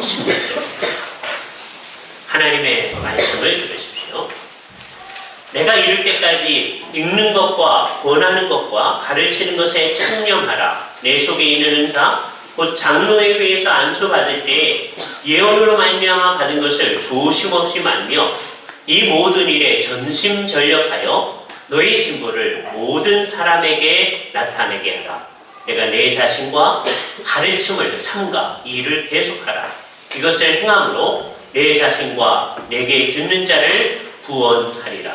16절입니다. 하나님의 말씀을 들으십시오. 내가 이를 때까지 읽는 것과 권하는 것과 가르치는 것에 창념하라. 내 속에 있는 은사 곧 장로에 비해서 안수받을 때 예언으로 말미암아 받은 것을 조심 없이 말며 이 모든 일에 전심전력하여 너의 진보를 모든 사람에게 나타내게 하라. 내가 내 자신과 가르침을 삼가 이 일을 계속하라. 이것을 행함으로 내 자신과 내게 듣는 자를 구원하리라.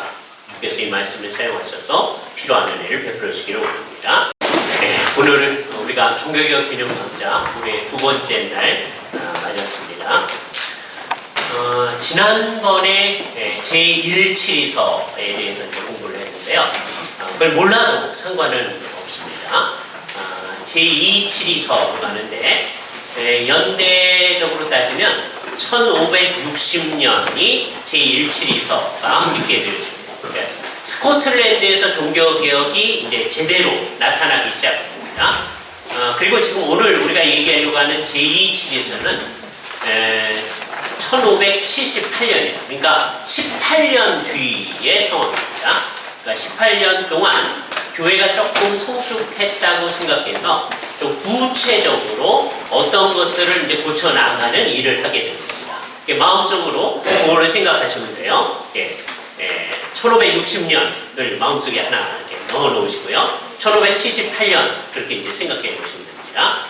주께서 이 말씀을 사용하셔서 필요한 은혜를 베풀어 주기를 원합니다. 네, 오늘은 우리가 종교개혁 기념 강좌 우리의 두 번째 날 맞았습니다. 지난번에 제1치리서에 대해서 이제 공부를 했는데요. 그걸 몰라도 상관은 없습니다. 제2치리서로 가는데 연대적으로 따지면 1560년이 제1치리서가 있게 되어집니다. 그러니까 스코틀랜드에서 종교개혁이 이제 제대로 나타나기 시작합니다. 그리고 지금 오늘 우리가 얘기하려고 하는 제2치리서는 1578년이에요. 그러니까 18년 뒤의 상황입니다. 그러니까 18년 동안 교회가 조금 성숙했다고 생각해서 좀 구체적으로 어떤 것들을 이제 고쳐나가는 일을 하게 됩니다. 마음속으로 그거를 생각하시면 돼요. 1560년을 마음속에 하나 이렇게 넣어 놓으시고요. 1578년 그렇게 이제 생각해 보시면 됩니다.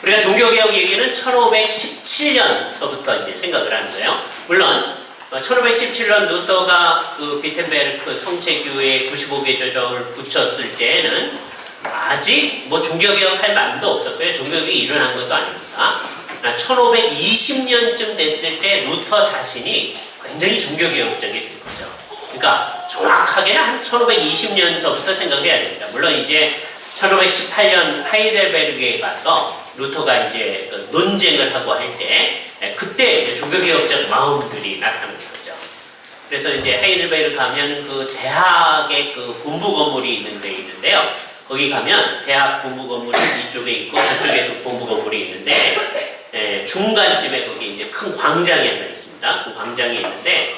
우리가 종교개혁 얘기는 1517년서부터 이제 생각을 하는 거예요. 물론 1517년 루터가 그 비텐베르크 성체교회 95개 조정을 붙였을 때는 아직 뭐 종교개혁할 마음도 없었고요. 종교개혁이 일어난 것도 아닙니다. 1520년쯤 됐을 때 루터 자신이 굉장히 종교개혁적이 된 거죠. 그러니까 정확하게는 한 1520년서부터 생각해야 됩니다. 물론 이제 1518년 하이델베르크에 가서 루터가 이제 논쟁을 하고 할 때 그때 이제 종교개혁적 마음들이 나타나는 거죠. 그래서 이제 하이델베르크 가면 그 대학의 그 본부 건물이 있는 데 있는데요. 거기 가면 대학 본부 건물이 이쪽에 있고 저쪽에도 본부 건물이 있는데 중간쯤에 거기 이제 큰 광장이 하나 있습니다. 그 광장이 있는데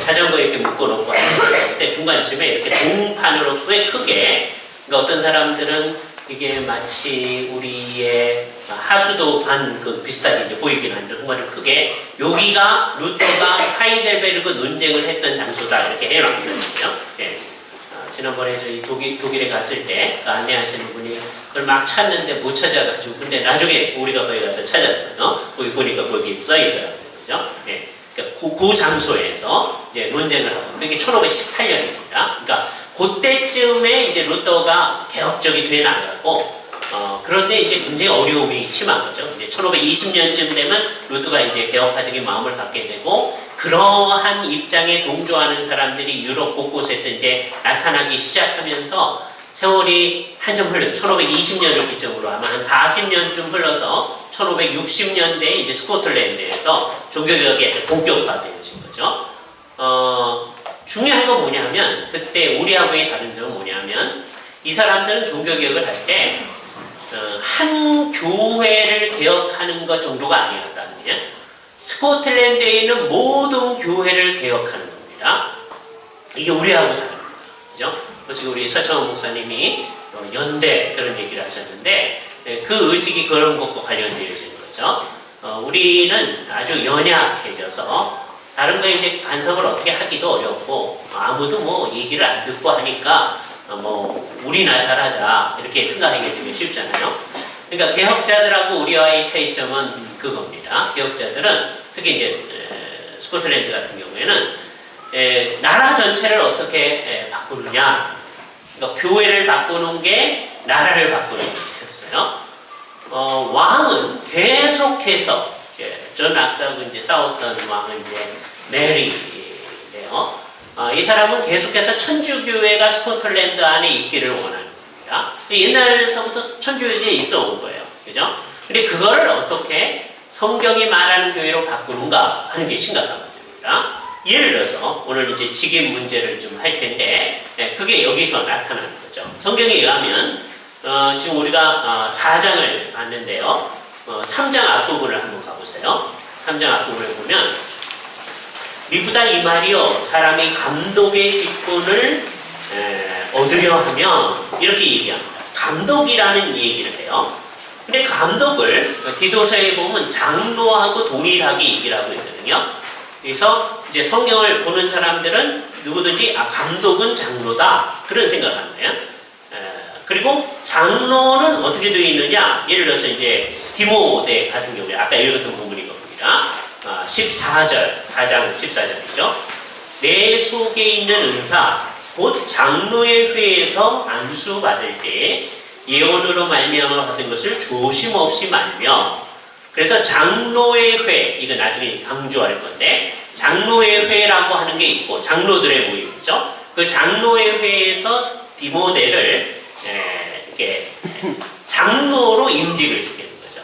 자전거 이렇게 묶어놓고 하는 때 중간쯤에 이렇게 동판으로 꽤 크게 그러니까 어떤 사람들은 이게 마치 우리의 하수도 관 그 비슷하게 이제 보이긴 한데 정말 크게 여기가 루터가 하이델베르크 논쟁을 했던 장소다 이렇게 해놨거든요. 지난번에 저희 독일에 갔을 때 안내하시는 분이 그걸 막 찾는데 못 찾아가지고 근데 나중에 우리가 거기 가서 찾았어요. 거기 보니까 거기 써있더라고요. 그죠? 그러니까 그 장소에서 이제 논쟁을 하고 그게 1518년입니다. 그러니까 그때쯤에 이제 루터가 개혁적이 돼 나가고 그런데 이제 굉장히 어려움이 심한 거죠. 이제 1520년쯤 되면 루터가 이제 개혁파적인 마음을 갖게 되고 그러한 입장에 동조하는 사람들이 유럽 곳곳에서 이제 나타나기 시작하면서 세월이 한참 흘러요. 1520년을 기점으로 아마 한 40년쯤 흘러서 1560년대에 이제 스코틀랜드에서 종교개혁이 이제 본격화되어진 거죠. 중요한 건 뭐냐면 그때 우리하고의 다른 점은 뭐냐면 이 사람들은 종교개혁을 할 때 한 교회를 개혁하는 것 정도가 아니었다는 거예요. 스코틀랜드에 있는 모든 교회를 개혁하는 겁니다. 이게 우리하고 다른 겁니다. 그죠? 지금 우리 서청원 목사님이 연대 그런 얘기를 하셨는데 그 의식이 그런 것과 관련되어지는 거죠. 우리는 아주 연약해져서 다른 거에 이제 간섭을 어떻게 하기도 어렵고 아무도 뭐 얘기를 안 듣고 하니까 뭐 우리나 잘하자 이렇게 생각하게 되면 쉽잖아요. 그러니까 개혁자들하고 우리와의 차이점은 그겁니다. 개혁자들은 특히 이제 스코틀랜드 같은 경우에는 나라 전체를 어떻게 바꾸느냐, 그러니까 교회를 바꾸는 게 나라를 바꾸는 것이었어요. 왕은 계속해서 전 악사하고 이제 싸웠던 왕은 이제 메리인데요. 이 사람은 계속해서 천주교회가 스코틀랜드 안에 있기를 원하는 겁니다. 옛날서부터 천주교회에 있어 온 거예요. 그죠? 근데 그걸 어떻게 성경이 말하는 교회로 바꾸는가 하는 게 심각한 문제입니다. 예를 들어서 오늘 이제 직임 문제를 좀 할 텐데 그게 여기서 나타나는 거죠. 성경에 의하면 지금 우리가 4장을 봤는데요. 3장 앞부분을 한번 가보세요. 3장 앞부분을 보면 미쁘다 이 말이요 사람이 감독의 직분을 얻으려 하면 이렇게 얘기합니다. 감독이라는 얘기를 해요. 근데 감독을 디도서에 보면 장로하고 동일하게 얘기를 하고 있거든요. 그래서 이제 성경을 보는 사람들은 누구든지 감독은 장로다 그런 생각을 하는 거예요. 그리고 장로는 어떻게 되어 있느냐? 예를 들어서 이제 디모데 같은 경우에 아까 읽었던 부분인 겁니다. 14절, 4장 14절이죠. 내 속에 있는 은사, 곧 장로의 회에서 안수받을 때 예언으로 말미암아 받은 것을 조심 없이 말며, 그래서 장로의 회, 이거 나중에 강조할 건데, 장로의 회라고 하는 게 있고, 장로들의 모임이죠. 그 장로의 회에서 디모데를 이렇게 장로로 임직을 시키는 거죠.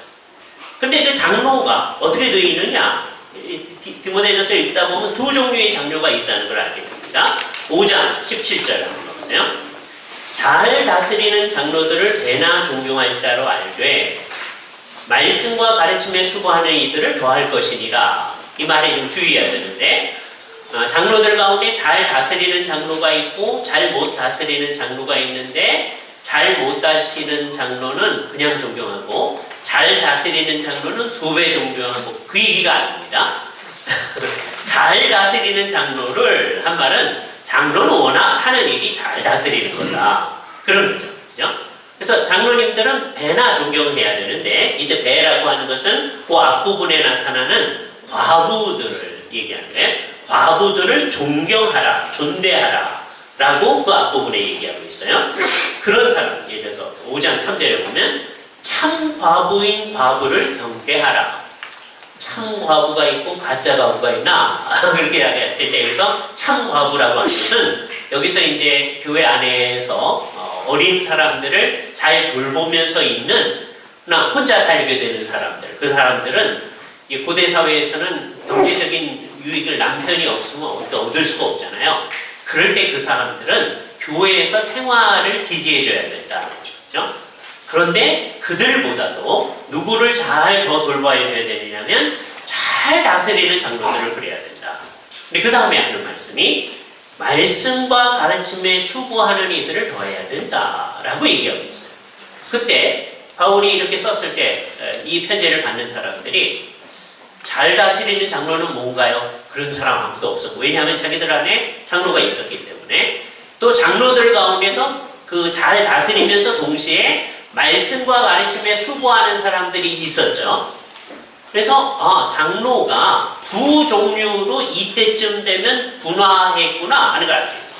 근데 그 장로가 어떻게 되어 있느냐? 디모데전서 읽다 보면 두 종류의 장로가 있다는 걸 알게 됩니다. 5장 17절 한번 보세요. 잘 다스리는 장로들을 대나 존경할 자로 알되 말씀과 가르침에 수고하는 이들을 더할 것이니라. 이 말에 좀 주의해야 되는데, 장로들 가운데 잘 다스리는 장로가 있고 잘 못 다스리는 장로가 있는데, 잘 못 다스리는 장로는 그냥 존경하고 잘 다스리는 장로는 2배 존경하고, 그 얘기가 아닙니다. 잘 다스리는 장로를 한 말은 장로는 워낙 하는 일이 잘 다스리는 거다 그런 거죠. 그죠? 그래서 장로님들은 배나 존경해야 되는데, 이때 배라고 하는 것은 그 앞부분에 나타나는 과부들을 얘기하는 거예요. 과부들을 존경하라, 존대하라 라고 그 앞부분에 얘기하고 있어요. 그런 사람, 예를 들어서 5장 3절에 보면 참 과부인 과부를 경배하라. 참 과부가 있고 가짜 과부가 있나? 그렇게 이야기할 텐데, 여기서 참 과부라고 하는 것은 여기서 이제 교회 안에서 어린 사람들을 잘 돌보면서 있는, 나 혼자 살게 되는 사람들, 그 사람들은 이 고대 사회에서는 경제적인 유익을 남편이 없으면 얻을 수가 없잖아요. 그럴 때 그 사람들은 교회에서 생활을 지지해줘야 된다. 그렇죠? 그런데 그들보다도 누구를 잘 더 돌봐줘야 되느냐면 잘 다스리는 장로들을 그래야 된다. 근데 그 다음에 하는 말씀이 말씀과 가르침에 수고하는 이들을 더해야 된다라고 얘기하고 있어요. 그때 바울이 이렇게 썼을 때 이 편지를 받는 사람들이 잘 다스리는 장로는 뭔가요? 그런 사람 아무도 없었고, 왜냐하면 자기들 안에 장로가 있었기 때문에, 또 장로들 가운데서 그 잘 다스리면서 동시에 말씀과 가르침에 수고하는 사람들이 있었죠. 그래서 장로가 두 종류로 이때쯤 되면 분화했구나 하는 걸 알 수 있어요.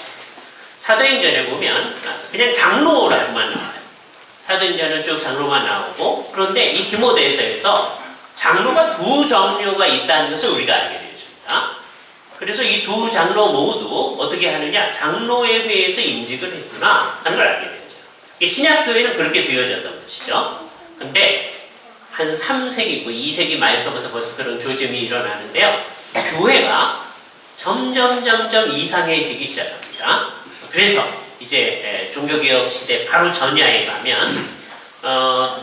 사도행전에 보면 그냥 장로라고만 나와요. 사도행전은 쭉 장로만 나오고, 그런데 이 디모데서에서 장로가 두 종류가 있다는 것을 우리가 알게 되어집니다. 그래서 이 두 장로 모두 어떻게 하느냐? 장로에 회해서 임직을 했구나 하는 걸 알게 되죠. 신약교회는 그렇게 되어졌던 것이죠. 근데 한 3세기, 2세기 말서부터 벌써 그런 조짐이 일어나는데요. 교회가 점점 이상해지기 시작합니다. 그래서 이제 종교개혁 시대 바로 전야에 가면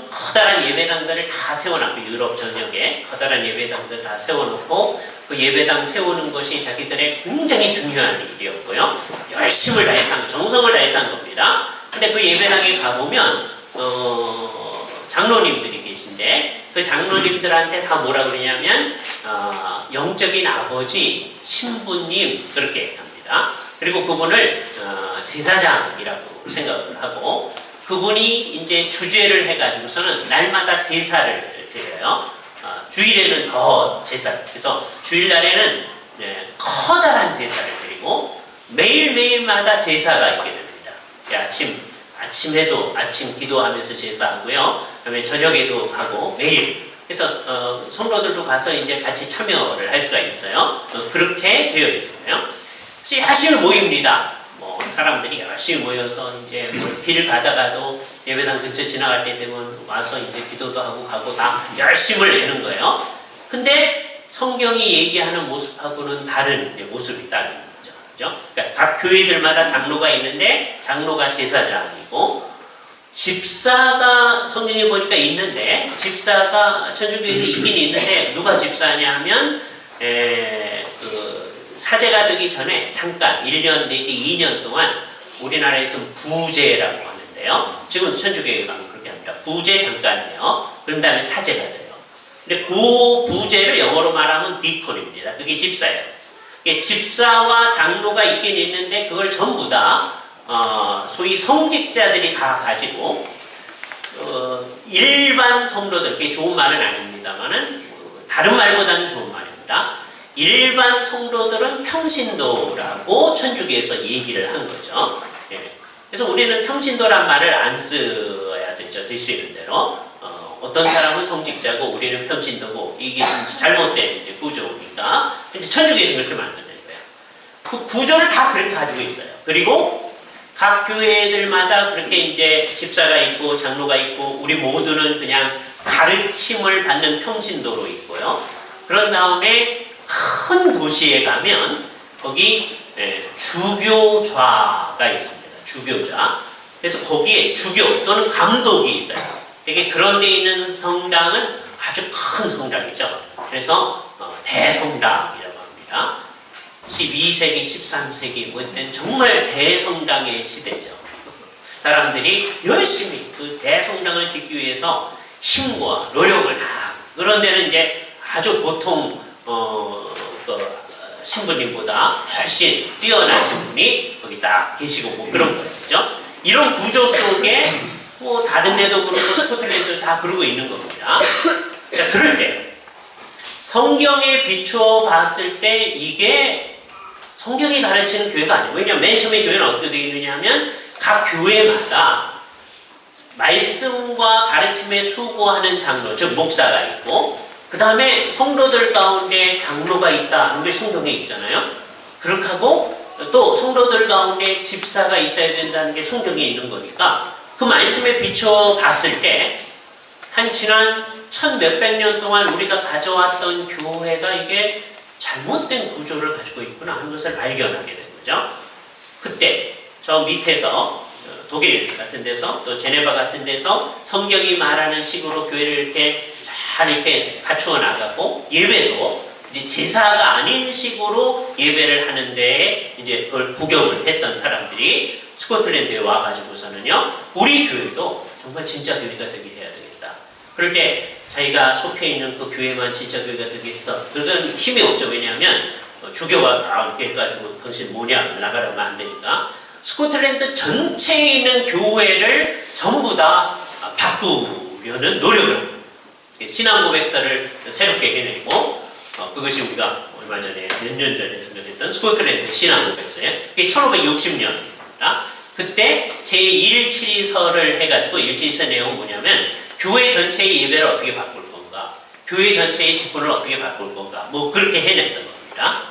커다란 예배당들을 다 세워놨고, 유럽 전역에 커다란 예배당들 다 세워놓고, 그 예배당 세우는 것이 자기들의 굉장히 중요한 일이었고요. 열심을 다해서, 정성을 다해서 한 겁니다. 근데 그 예배당에 가보면 장로님들이 계신데, 그 장로님들한테 다 뭐라 그러냐면 영적인 아버지, 신부님 그렇게 합니다. 그리고 그분을 제사장이라고 생각을 하고, 그분이 이제 주제를 해가지고서는 날마다 제사를 드려요. 주일에는 더 제사. 그래서 주일날에는 커다란 제사를 드리고 매일매일마다 제사가 있게 됩니다. 아침에도 아침 기도하면서 제사하고요. 그다음에 저녁에도 하고 매일. 그래서 성도들도 가서 이제 같이 참여를 할 수가 있어요. 그렇게 되어지고요. 열심히 모입니다. 사람들이 열심히 모여서 이제 길을 가다가도 예배당 근처 지나갈 때 되면 와서 이제 기도도 하고 가고 다 열심을 내는 거예요. 근데 성경이 얘기하는 모습하고는 다른 이제 모습이 있다는 거죠. 그죠? 그러니까 각 교회들마다 장로가 있는데 장로가 제사장이고, 집사가 성경에 보니까 있는데, 집사가 천주교에도 있긴 있는데 누가 집사냐 하면 그 사제가 되기 전에 잠깐 1년 내지 2년 동안 우리나라에서는 부제라고 하는데요. 지금 천주교에 가면 그렇게 합니다. 부제 잠깐이에요. 그런 다음에 사제가 돼요. 근데 그 부제를 영어로 말하면 디콘입니다. 그게 집사예요. 집사와 장로가 있긴 있는데 그걸 전부 다 소위 성직자들이 다 가지고 일반 성도들, 그게 좋은 말은 아닙니다만은 다른 말보다는 좋은 말입니다. 일반 성도들은 평신도라고 천주교에서 얘기를 한 거죠. 예. 그래서 우리는 평신도란 말을 안 써야 되죠. 될 수 있는 대로. 어떤 사람은 성직자고 우리는 평신도고, 이게 잘못된 이제 구조니까 이제 천주교에서 그렇게 만드는 거예요. 그 구조를 다 그렇게 가지고 있어요. 그리고 각 교회들마다 그렇게 이제 집사가 있고 장로가 있고, 우리 모두는 그냥 가르침을 받는 평신도로 있고요. 그런 다음에 큰 도시에 가면 거기 주교좌가 있습니다. 주교좌. 그래서 거기에 주교 또는 감독이 있어요. 이게 그런 데 있는 성당은 아주 큰 성당이죠. 그래서 대성당이라고 합니다. 12세기, 13세기 뭐 이때는 정말 대성당의 시대죠. 사람들이 열심히 그 대성당을 짓기 위해서 힘과 노력을 다. 그런 데는 이제 아주 보통 그 신부님보다 훨씬 뛰어나신 분이 거기 딱 계시고 뭐 그런 거죠. 이런 구조 속에 뭐 다른 데도 그렇고 스코틀랜드도 다 그러고 있는 겁니다. 자, 그럴 때 성경에 비추어 봤을 때 이게 성경이 가르치는 교회가 아니에요. 왜냐하면 맨 처음에 교회는 어떻게 되어 있느냐 하면 각 교회마다 말씀과 가르침에 수고하는 장로, 즉 목사가 있고, 그 다음에 성도들 가운데 장로가 있다. 이게 성경에 있잖아요. 그렇게 하고 또 성도들 가운데 집사가 있어야 된다는 게 성경에 있는 거니까 그 말씀에 비춰 봤을 때 한 지난 1000몇백 년 동안 우리가 가져왔던 교회가 이게 잘못된 구조를 가지고 있구나 하는 것을 발견하게 된 거죠. 그때 저 밑에서 독일 같은 데서 또 제네바 같은 데서 성경이 말하는 식으로 교회를 이렇게 잘 이렇게 갖추어 나가고, 예배도 이제 제사가 아닌 식으로 예배를 하는데 이제 그걸 구경을 했던 사람들이 스코틀랜드에 와가지고서는요, 우리 교회도 정말 진짜 교회가 되게 해야 되겠다. 그럴 때 자기가 속해 있는 그 교회만 진짜 교회가 되게 해서, 그건 힘이 없죠. 왜냐하면 주교가 다 이렇게 해가지고 당신 뭐냐 나가라면 안 되니까 스코틀랜드 전체에 있는 교회를 전부 다 바꾸려는 노력을 합니다. 신앙 고백서를 새롭게 해내고, 그것이 우리가 얼마 전에 몇 년 전에 선정했던 스코틀랜드 신앙 고백서예요. 이게 1560년입니다. 그때 제172서를 해가지고, 172서 내용은 뭐냐면 교회 전체의 예배를 어떻게 바꿀 건가, 교회 전체의 직분을 어떻게 바꿀 건가, 뭐 그렇게 해냈던 겁니다.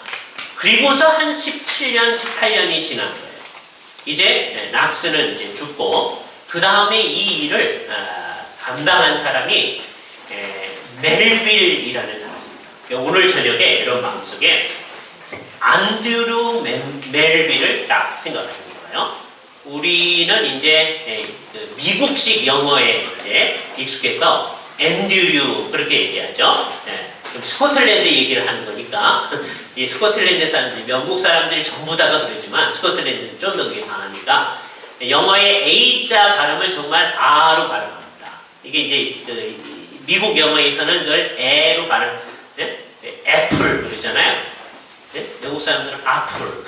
그리고서 한 17년, 18년이 지난 거예요. 이제 낙스는 이제 죽고, 그 다음에 이 일을 감당한 사람이 멜빌이라는 사람입니다. 오늘 저녁에 이런 마음속에 안드루 멜빌을 딱 생각하는 거예요. 우리는 이제 미국식 영어에 이제 익숙해서 앤드류 그렇게 얘기하죠. 스코틀랜드 얘기를 하는 거니까 이 스코틀랜드 사람들, 영국 사람들이 전부 다가 그러지만 스코틀랜드는 좀 더 그게 강하니까 영어의 A자 발음을 정말 R로 발음합니다. 이게 이제 미국 영어에서는 그걸 에로 발음, 애플 그러잖아요. 네? 영국 사람들은 아플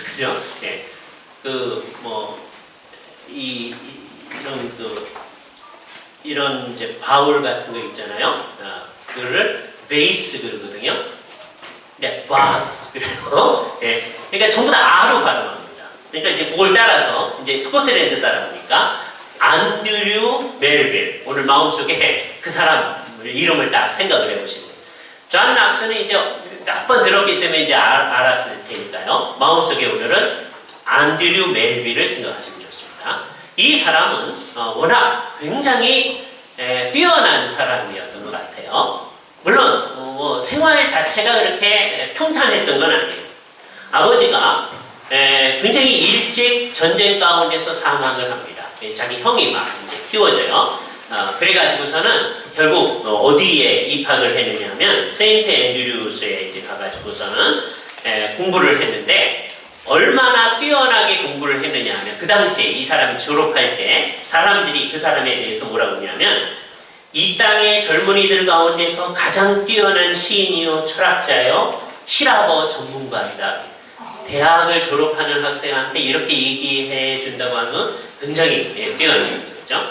그죠? 네. 이런 이제 바울 같은 거 있잖아요. 그거를 베이스 그러거든요. 네, 바스 그래요. 네. 그러니까 전부 다 R로 발음합니다. 그러니까 이제 그걸 따라서 이제 스코틀랜드 사람이니까 안드류 멜빌, 오늘 마음속에 그 사람 이름을 딱 생각을 해보시는 거예요. 존 낙스는 이제 몇 번 들었기 때문에 이제 알았을 테니까요. 마음속에 오늘은 안드류 멜빌을 생각하시면 좋습니다. 이 사람은 워낙 굉장히 뛰어난 사람이었던 것 같아요. 물론 생활 자체가 그렇게 평탄했던 건 아니에요. 아버지가 굉장히 일찍 전쟁 가운데서 사망을 합니다. 자기 형이 막 이제 키워져요. 그래가지고서는 결국 어디에 입학을 했느냐면 세인트 앤드류스에 이제 가가지고서는 공부를 했는데 얼마나 뛰어나게 공부를 했느냐면 그 당시에 이 사람이 졸업할 때 사람들이 그 사람에 대해서 뭐라고 하냐면 이 땅의 젊은이들 가운데서 가장 뛰어난 시인이요 철학자요 실화버 전문가이다. 대학을 졸업하는 학생한테 이렇게 얘기해 준다고 하면 굉장히 뛰어난 거죠. 그렇죠?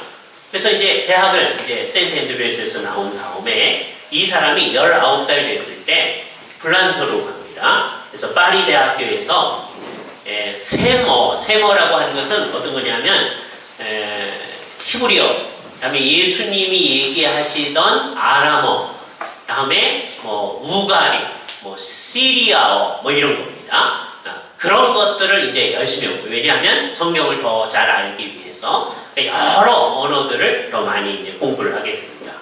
그래서 이제 대학을 이제 세인트 앤드류스에서 나온 다음에 이 사람이 19살 됐을 때 불란서로 갑니다. 그래서 파리 대학교에서 세머라고 하는 것은 어떤 거냐면 히브리어, 그다음에 예수님이 얘기하시던 아람어, 그다음에 뭐 우가리, 뭐 시리아어 뭐 이런 겁니다. 그런 것들을 이제 열심히 배우고 왜냐하면 성경을 더 잘 알기 위해서 여러 언어들을 더 많이 이제 공부를 하게 됩니다.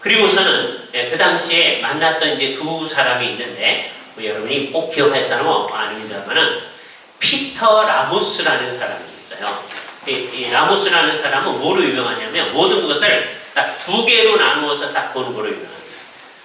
그리고서는 그 당시에 만났던 이제 두 사람이 있는데 뭐 여러분이 꼭 기억할 사람은 아닙니다만은 피터 라모스라는 사람이 있어요. 이 라모스라는 사람은 뭐로 유명하냐면 모든 것을 딱 두 개로 나누어서 딱 보는 거로 유명합니다.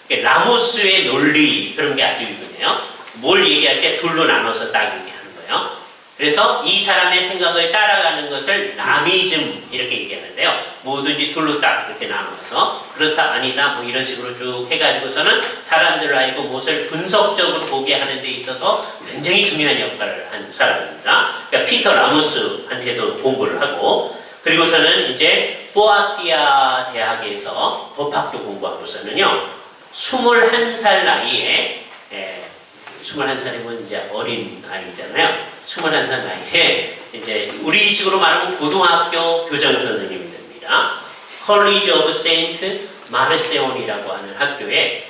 라모스의 논리 그런 게 아주 유명해요. 뭘 얘기할 때 둘로 나눠서 딱 얘기하는 거예요. 그래서 이 사람의 생각을 따라가는 것을 라미즘 이렇게 얘기하는데요. 뭐든지 둘로 딱 이렇게 나눠서 그렇다 아니다 뭐 이런 식으로 쭉 해가지고서는 사람들을 알고 무엇을 분석적으로 보게 하는 데 있어서 굉장히 중요한 역할을 한 사람입니다. 그러니까 피터 라모스한테도 공부를 하고 그리고서는 이제 포아티아 대학에서 법학도 공부하고서는요 21살 나이에 21살이면 이제 어린 아이잖아요. 21살 나이에 이제 우리식으로 말하면 고등학교 교장 선생님이 됩니다. 컬리지 오브 세인트 마르세온이라고 하는 학교의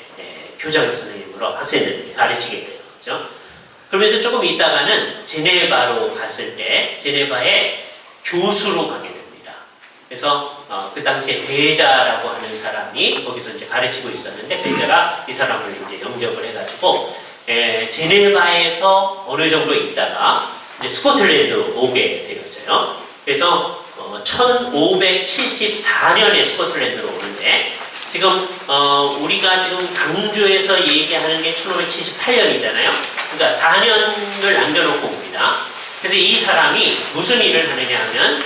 교장 선생님으로 학생들을 가르치게 돼요. 그렇죠? 그러면서 조금 있다가는 제네바로 갔을 때 제네바에 교수로 가게 됩니다. 그래서 그 당시에 베자라고 하는 사람이 거기서 이제 가르치고 있었는데 베자가 이 사람을 이제 영접을 해가지고 제네바에서 어느 정도 있다가 이제 스코틀랜드 오게 되어져요. 그래서 1574년에 스코틀랜드로 오는데 지금 우리가 지금 강조해서 얘기하는 게 1578년이잖아요. 그러니까 4년을 남겨놓고 옵니다. 그래서 이 사람이 무슨 일을 하느냐 하면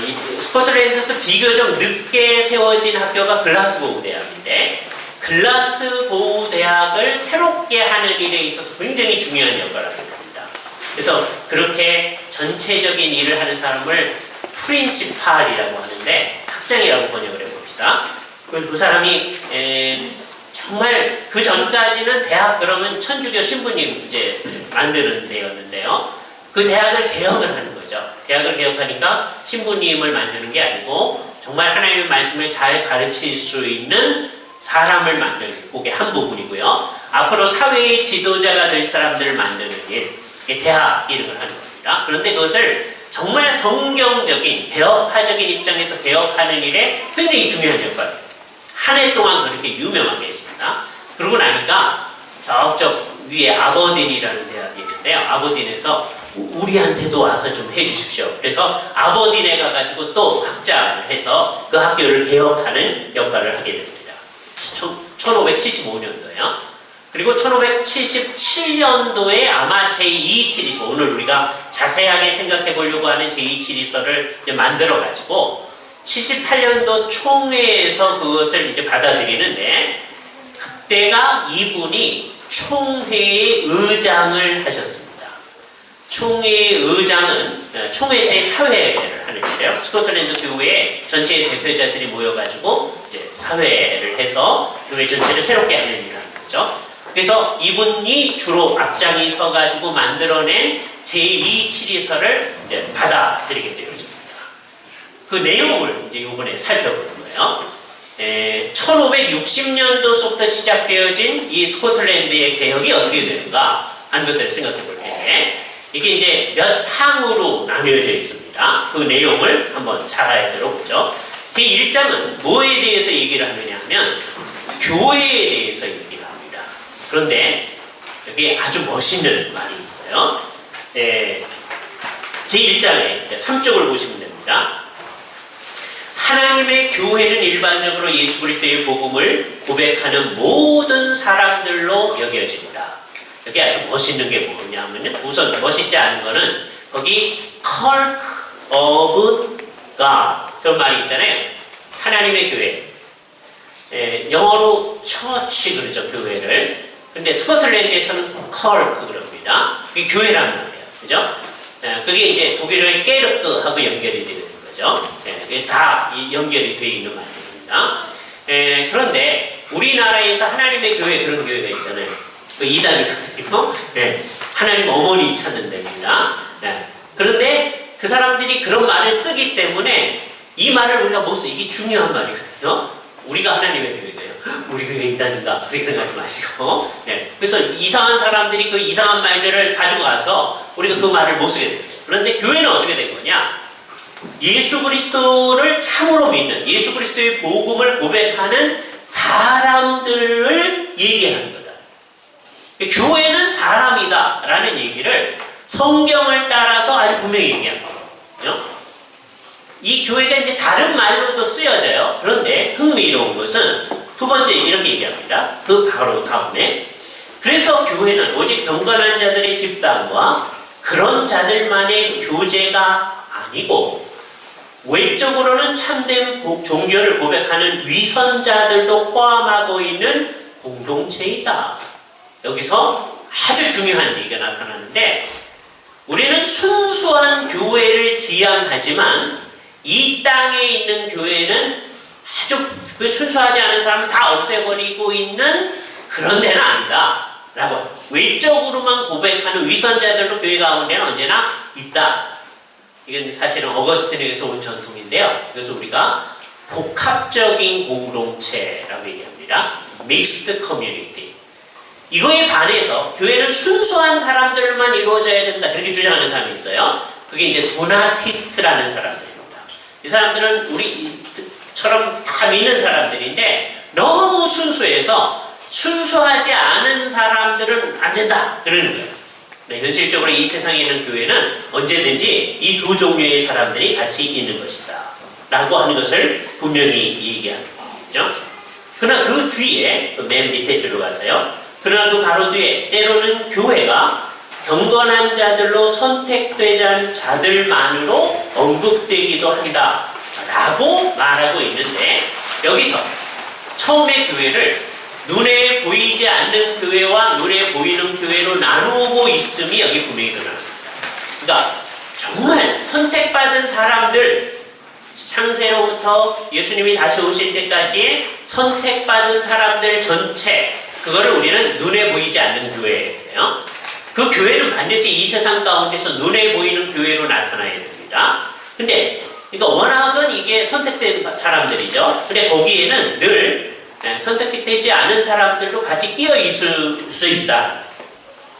이 스코틀랜드에서 비교적 늦게 세워진 학교가 글라스고우 대학인데 글라스고우 대학을 새롭게 하는 일에 있어서 굉장히 중요한 역할을 하게 됩니다. 그래서 그렇게 전체적인 일을 하는 사람을 프린시팔이라고 하는데 학장이라고 번역을 해봅시다. 그 사람이 정말 그 전까지는 대학 그러면 천주교 신부님 이제 만드는 데였는데요. 그 대학을 개혁을 하는 거죠. 대학을 개혁하니까 신부님을 만드는 게 아니고 정말 하나님의 말씀을 잘 가르칠 수 있는 사람을 만드는 그게 한 부분이고요. 앞으로 사회의 지도자가 될 사람들을 만드는 일, 대학 이름을 하는 겁니다. 그런데 그것을 정말 성경적인 개혁파적인 입장에서 개혁하는 일에 굉장히 중요한 역할. 한 해 동안 그렇게 유명하게 했습니다. 그러고 나니까 저쪽 위에 아버딘이라는 대학이 있는데요. 아버딘에서 우리한테도 와서 좀 해주십시오. 그래서 아버딘에 가가지고 또 학자를 해서 그 학교를 개혁하는 역할을 하게 됩니다. 1575년도에요. 그리고 1577년도에 아마 제2치리서 오늘 우리가 자세하게 생각해 보려고 하는 제2치리서를 이제 만들어 가지고 78년도 총회에서 그것을 이제 받아들이는데 그때가 이분이 총회의 의장을 하셨습니다. 총회의 의장은 총회 때 사회를 하는 일이에요. 스코틀랜드 교회의 전체의 대표자들이 모여가지고 이제 사회를 해서 교회 전체를 새롭게 하는 일을 하는 거죠. 그래서 이분이 주로 앞장이 서가지고 만들어낸 제2치리서를 이제 받아들이게 되어집니다. 그 내용을 이제 이번에 살펴보는 거예요. 1560년도부터 시작되어진 이 스코틀랜드의 개혁이 어떻게 되는가 하는 것들을 생각해 볼 때 이게 이제 몇 항으로 나뉘어져 있습니다. 그 내용을 한번 잘 알아들어보죠. 제1장은 뭐에 대해서 얘기를 하느냐 하면 교회에 대해서 얘기를 합니다. 그런데 여기 아주 멋있는 말이 있어요. 제1장에 3쪽을 보시면 됩니다. 겁니다. 하나님의 교회는 일반적으로 예수 그리스도의 복음을 고백하는 모든 사람들로 여겨집니다. 여기 아주 멋있는 게 뭐냐면요. 우선 멋있지 않은 거는 거기 Church of God 그런 말이 있잖아요. 하나님의 교회. 영어로 처치 그러죠, 교회를. 근데 스코틀랜드에서는 Church 그럽니다. 그게 교회란 말이에요. 그죠? 그게 이제 독일어의 게르크하고 연결이 되는 거죠. 이게 다 연결이 되어 있는 말입니다. 그런데 우리나라에서 하나님의 교회 그런 교회가 있잖아요. 그 이단이거든요. 하나님 어머니 찾는 데입니다. 그런데 그 사람들이 그런 말을 쓰기 때문에 이 말을 우리가 못 써. 이게 중요한 말이거든요. 우리가 하나님의 교회가요. 우리 교회 이단인가? 그렇게 생각하지 마시고. 그래서 이상한 사람들이 그 이상한 말들을 가지고 가서 우리가 그 말을 못 쓰게 됐어요. 그런데 교회는 어떻게 된 거냐? 예수 그리스도를 참으로 믿는, 예수 그리스도의 복음을 고백하는 사람들을 얘기하는 거다. 교회는 사람이다 라는 얘기를 성경을 따라서 아주 분명히 얘기합니다. 그죠? 이 교회가 이제 다른 말로도 쓰여져요. 그런데 흥미로운 것은 두 번째 이렇게 얘기합니다. 그 바로 다음에 그래서 교회는 오직 경건한 자들의 집단과 그런 자들만의 교제가 아니고 외적으로는 참된 종교를 고백하는 위선자들도 포함하고 있는 공동체이다. 여기서 아주 중요한 얘기가 나타나는데 우리는 순수한 교회를 지향하지만 이 땅에 있는 교회는 아주 그 순수하지 않은 사람은 다 없애버리고 있는 그런 데는 아니다. 라고 외적으로만 고백하는 위선자들도 교회 가운데는 언제나 있다. 이건 사실은 어거스틴에게서 온 전통인데요. 그래서 우리가 복합적인 공동체라고 얘기합니다. Mixed Community. 이거에 반해서 교회는 순수한 사람들만 이루어져야 된다. 그렇게 주장하는 사람이 있어요. 그게 이제 도나티스트라는 사람들입니다. 이 사람들은 우리처럼 다 믿는 사람들인데 너무 순수해서 순수하지 않은 사람들은 안 된다. 그러는 거예요. 네, 현실적으로 이 세상에 있는 교회는 언제든지 이 두 종류의 사람들이 같이 있는 것이다. 라고 하는 것을 분명히 얘기합니다. 그죠? 그러나 그 뒤에, 맨 밑에 줄로 가서요. 그러나 그 바로 뒤에 때로는 교회가 경건한 자들로 선택되지 자들만으로 언급되기도 한다. 라고 말하고 있는데 여기서 처음에 교회를 눈에 보이지 않는 교회와 눈에 보이는 교회로 나누고 있음이 여기 분명히 드러납니다. 그러니까 정말 선택받은 사람들, 창세로부터 예수님이 다시 오실 때까지의 선택받은 사람들 전체, 그거를 우리는 눈에 보이지 않는 교회예요. 그 교회는 반드시 이 세상 가운데서 눈에 보이는 교회로 나타나야 됩니다. 근데 그러니까 워낙은 이게 선택된 사람들이죠. 근데 거기에는 늘 선택되지 않은 사람들도 같이 끼어 있을 수 있다.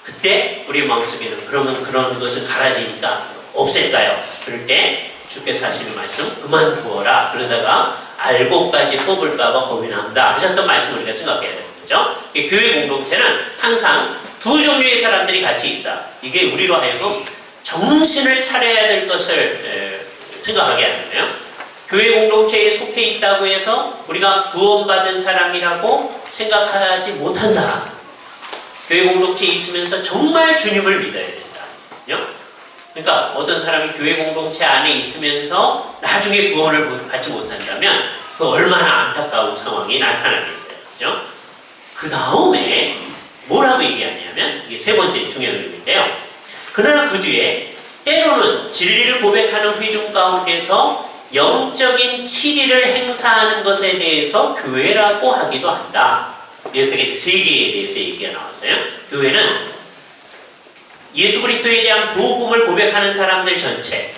그때 우리 마음속에는 그러면 그런 것은 갈라지니까 없앨까요? 그럴 때 주께서 하시는 말씀 그만두어라. 그러다가 알고까지 뽑을까봐 고민한다 하셨던 말씀을 우리가 생각해야 되는 거죠. 교회 공동체는 항상 두 종류의 사람들이 같이 있다. 이게 우리로 하여금 정신을 차려야 될 것을 생각하게 하는 거예요. 교회 공동체에 속해 있다고 해서 우리가 구원받은 사람이라고 생각하지 못한다. 교회 공동체에 있으면서 정말 주님을 믿어야 된다. 그러니까 어떤 사람이 교회 공동체 안에 있으면서 나중에 구원을 받지 못한다면 그 얼마나 안타까운 상황이 나타나겠어요. 그죠? 그 다음에 뭐라고 얘기하냐면 이게 세 번째 중요한 의미인데요. 그러나 그 뒤에 때로는 진리를 고백하는 회중 가운데서 영적인 치리를 행사하는 것에 대해서 교회라고 하기도 한다. 여기서 세 개에 대해서 얘기가 나왔어요. 교회는 예수 그리스도에 대한 복음을 고백하는 사람들 전체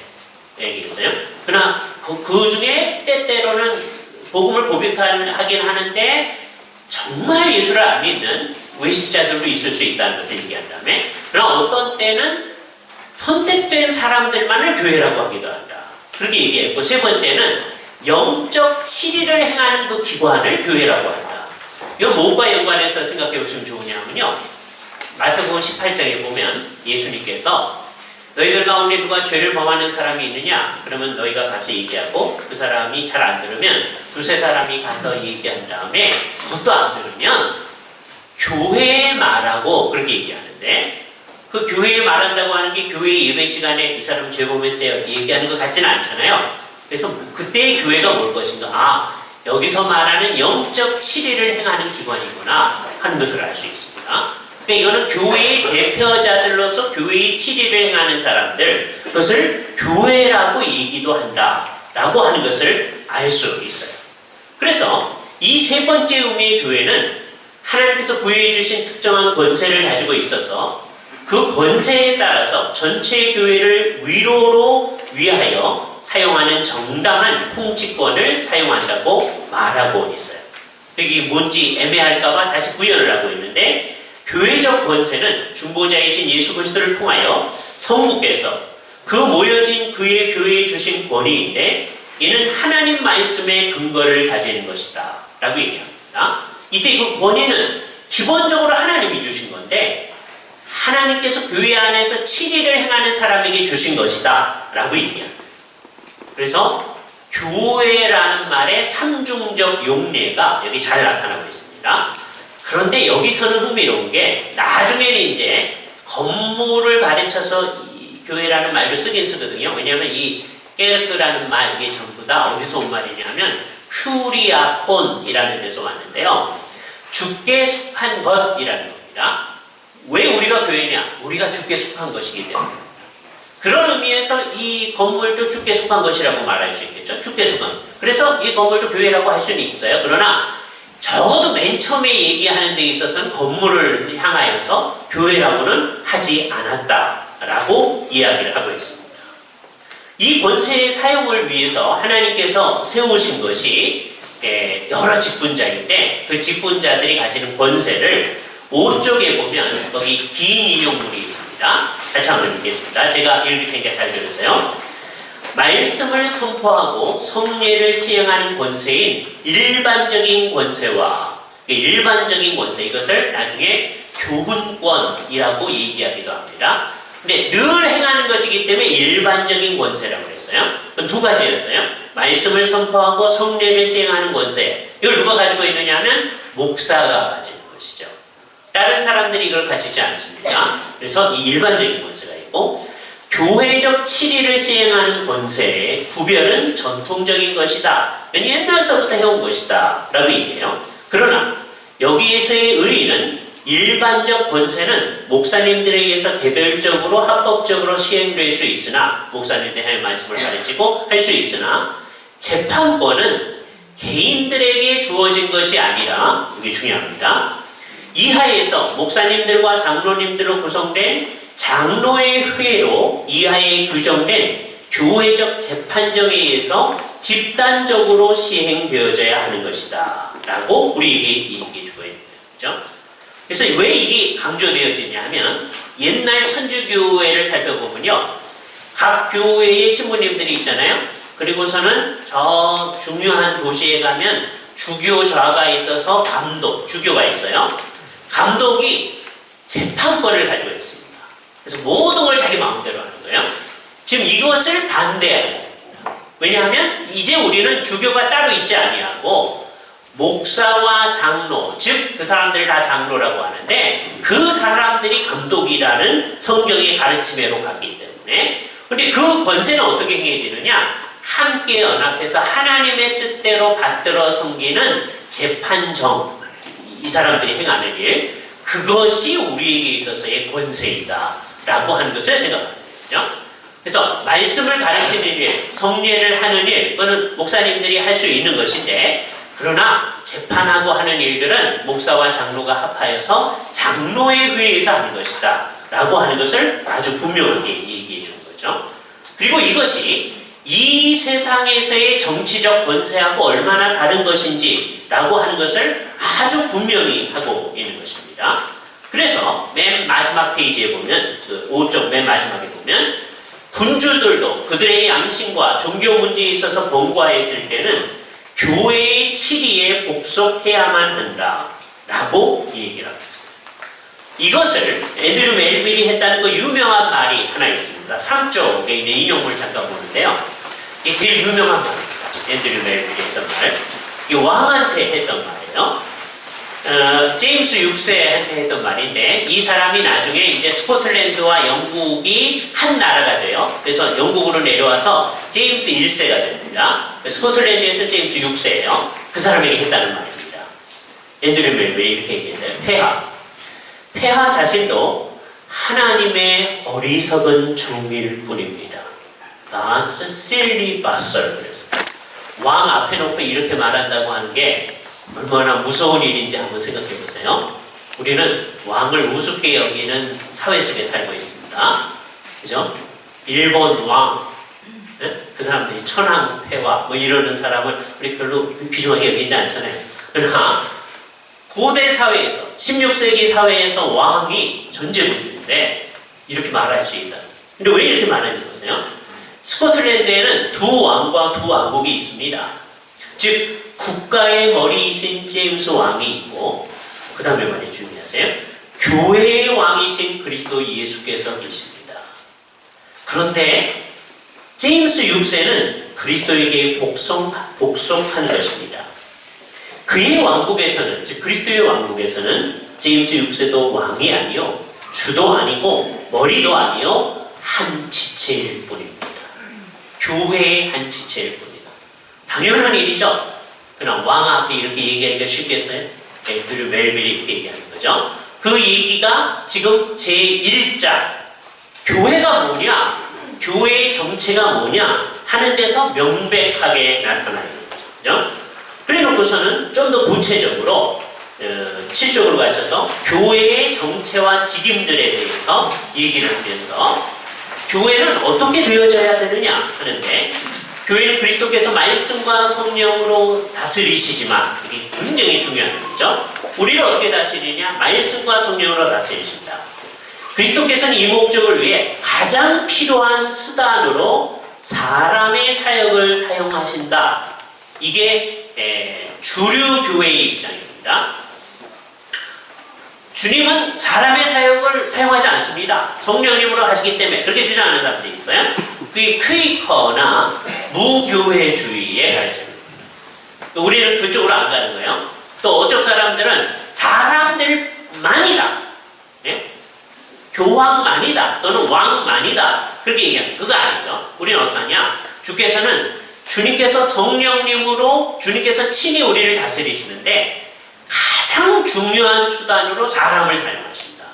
얘기했어요. 그러나 그 중에 때때로는 복음을 고백하긴 하는데 정말 예수를 안 믿는 외식자들도 있을 수 있다는 것을 얘기한 다음에 그러나 어떤 때는 선택된 사람들만을 교회라고 하기도 한다. 그렇게 얘기했고 세 번째는 영적 치리를 행하는 그 기관을 교회라고 한다. 이건 뭐과 연관해서 생각해 보시면 좋으냐면요. 마태복음 18장에 보면 예수님께서 너희들 가운데 누가 죄를 범하는 사람이 있느냐? 그러면 너희가 가서 얘기하고 그 사람이 잘 안 들으면 두세 사람이 가서 얘기한 다음에 그것도 안 들으면 교회에 말하고 그렇게 얘기하는데 그 교회에 말한다고 하는 게 교회 예배 시간에 이 사람 죄 범했 때 얘기하는 것 같지는 않잖아요. 그래서 그때의 교회가 뭘 것인가? 아, 여기서 말하는 영적 치리를 행하는 기관이구나 하는 것을 알 수 있습니다. 그러니까 이거는 교회의 대표자들로서 교회의 치리를 행하는 사람들, 그것을 교회라고 얘기도 한다라고 하는 것을 알 수 있어요. 그래서 이 세 번째 의미의 교회는 하나님께서 부여해 주신 특정한 권세를 가지고 있어서 그 권세에 따라서 전체 교회를 위로로 위하여 사용하는 정당한 통치권을 사용한다고 말하고 있어요. 이게 뭔지 애매할까봐 다시 구현을 하고 있는데, 교회적 권세는 중보자이신 예수 그리스도를 통하여 성부께서 그 모여진 그의 교회에 주신 권위인데, 이는 하나님 말씀의 근거를 가지는 것이다 라고 얘기합니다. 이때 그 권위는 기본적으로 하나님이 주신 건데, 하나님께서 교회 안에서 치리를 행하는 사람에게 주신 것이다 라고 얘기합니다. 그래서 교회라는 말의 삼중적 용례가 여기 잘 나타나고 있습니다. 그런데 여기서는 흥미로운 게, 나중에는 이제 건물을 가르쳐서 이 교회라는 말도 쓰긴 쓰거든요. 왜냐하면 이 깨르크라는 말, 이게 전부 다 어디서 온 말이냐면 큐리아콘이라는 데서 왔는데요. 주께 속한 것이라는 겁니다. 왜 우리가 교회냐? 우리가 주께 속한 것이기 때문에. 그런 의미에서 이 건물도 주께 속한 것이라고 말할 수 있겠죠. 주께 속한 것. 그래서 이 건물도 교회라고 할 수는 있어요. 그러나 적어도 맨 처음에 얘기하는 데 있어서는 건물을 향하여서 교회라고는 하지 않았다라고 이야기를 하고 있습니다. 이 권세의 사용을 위해서 하나님께서 세우신 것이 여러 직분자인데, 그 직분자들이 가지는 권세를 5쪽에 보면 거기 긴 인용문이 있습니다. 같이 한번 읽겠습니다. 제가 읽을 테니까 잘 들으세요. 말씀을 선포하고 성례를 시행하는 권세인 일반적인 권세와, 일반적인 권세, 이것을 나중에 교훈권이라고 얘기하기도 합니다. 근데 늘 행하는 것이기 때문에 일반적인 권세라고 했어요. 그건 두 가지였어요. 말씀을 선포하고 성례를 시행하는 권세, 이걸 누가 가지고 있느냐 하면 목사가 가지는 것이죠. 다른 사람들이 이걸 가지지 않습니다. 그래서 이 일반적인 권세가 있고, 교회적 치리를 시행하는 권세의 구별은 전통적인 것이다. 옛날서부터 해온 것이다 라고 얘기해요. 그러나 여기에서의 의의는 일반적 권세는 목사님들에 의해서 개별적으로 합법적으로 시행될 수 있으나, 목사님들이 할 말씀을 가르치고 할 수 있으나, 재판권은 개인들에게 주어진 것이 아니라, 이게 중요합니다. 이하에서 목사님들과 장로님들로 구성된 장로의 회로 이하에 규정된 교회적 재판정에 의해서 집단적으로 시행되어져야 하는 것이다 라고 우리에게 얘기해주고 있는 거죠. 그래서 왜 이게 강조되어지냐 하면, 옛날 천주교회를 살펴보면요, 각 교회의 신부님들이 있잖아요. 그리고서는 저 중요한 도시에 가면 주교좌가 있어서 감독, 주교가 있어요. 감독이 재판권을 가지고 있습니다. 그래서 모든 걸 자기 마음대로 하는 거예요. 지금 이것을 반대하는 겁니다. 왜냐하면 이제 우리는 주교가 따로 있지 아니하고 목사와 장로, 즉 그 사람들을 다 장로라고 하는데, 그 사람들이 감독이라는 성경의 가르침으로 가기 때문에, 근데 그 권세는 어떻게 행해지느냐? 함께 연합해서 하나님의 뜻대로 받들어 섬기는 재판정, 이 사람들이 행하는 일, 그것이 우리에게 있어서의 권세이다 라고 하는 것을 생각합니다. 그래서 말씀을 가르치는 일, 성례를 하는 일, 그거는 목사님들이 할 수 있는 것인데, 그러나 재판하고 하는 일들은 목사와 장로가 합하여서 장로의 회의에서 하는 것이다 라고 하는 것을 아주 분명하게 얘기해 준 거죠. 그리고 이것이 이 세상에서의 정치적 권세하고 얼마나 다른 것인지 라고 하는 것을 아주 분명히 하고 있는 것입니다. 그래서 맨 마지막 페이지에 보면, 그 5쪽 맨 마지막에 보면, 군주들도 그들의 양심과 종교 문제에 있어서 번과했을 때는 교회의 치리에 복속해야만 한다 라고 얘기를 하고 있어요. 이것을 앤드류 멜빌이 했다는 거 유명한 말이 하나 있습니다. 있습니다. 3쪽에 있는 인용문을 잠깐 보는데요. 이게 제일 유명한 말입니다. 앤드류 멜빌이 했던 말. 이 왕한테 했던 말이에요. 제임스 6세한테 했던 말인데, 이 사람이 나중에 이제 스코틀랜드와 영국이 한 나라가 돼요. 그래서 영국으로 내려와서 제임스 1세가 됩니다. 스코틀랜드에서 제임스 6세예요. 그 사람에게 했다는 말입니다. 앤드류 멜빌이 이렇게 얘기했어요. 폐하 자신도 하나님의 어리석은 종일 뿐입니다. God's silly bastard. 그래서 왕 앞에 놓고 이렇게 말한다고 하는 게 얼마나 무서운 일인지 한번 생각해 보세요. 우리는 왕을 우습게 여기는 사회 속에 살고 있습니다. 그죠? 일본 왕, 그 사람들이 천황폐하 뭐 이러는 사람을 우리 별로 귀중하게 여기지 않잖아요. 그러나 고대 사회에서, 16세기 사회에서 왕이 전제군주인데 이렇게 말할 수 있다. 근데 왜 이렇게 말하는지 보세요. 스코틀랜드에는 두 왕과 두 왕국이 있습니다. 즉 국가의 머리이신 제임스 왕이 있고, 그 다음에 말이 중요하세요. 교회의 왕이신 그리스도 예수께서 계십니다. 그런데 제임스 6세는 그리스도에게 복속한 것입니다. 그의 왕국에서는, 즉 그리스도의 왕국에서는 제임스 6세도 왕이 아니요, 주도 아니고 머리도 아니요, 한 지체일 뿐입니다. 교회의 한 지체일 뿐이다. 당연한 일이죠. 그러나 왕 앞에 이렇게 얘기하기가 쉽겠어요? 앤드류 멜빌이 이렇게 얘기하는 거죠. 그 얘기가 지금 제1장 교회가 뭐냐, 교회의 정체가 뭐냐 하는 데서 명백하게 나타나는 거죠. 그래 놓고서는 좀 더 구체적으로 7쪽으로 가셔서 교회의 정체와 직임들에 대해서 얘기를 하면서 교회는 어떻게 되어져야 되느냐 하는데, 교회는 그리스도께서 말씀과 성령으로 다스리시지만, 이게 굉장히 중요한 거죠. 우리를 어떻게 다스리냐? 말씀과 성령으로 다스리신다. 그리스도께서는 이 목적을 위해 가장 필요한 수단으로 사람의 사역을 사용하신다. 이게 주류 교회의 입장입니다. 주님은 사람의 사역을 사용하지 않습니다. 성령님으로 하시기 때문에 그렇게 주장하는 사람들이 있어요. 그게 퀘이커나 무교회주의의 가르침입니다. 우리는 그쪽으로 안 가는 거예요. 또 어쪽 사람들은 사람들만이다, 교황만이다 또는 왕만이다 그렇게 얘기합니다. 그거 아니죠. 우리는 어떻게 하냐? 주님께서 성령님으로 주님께서 친히 우리를 다스리시는데 가장 중요한 수단으로 사람을 사용하신다.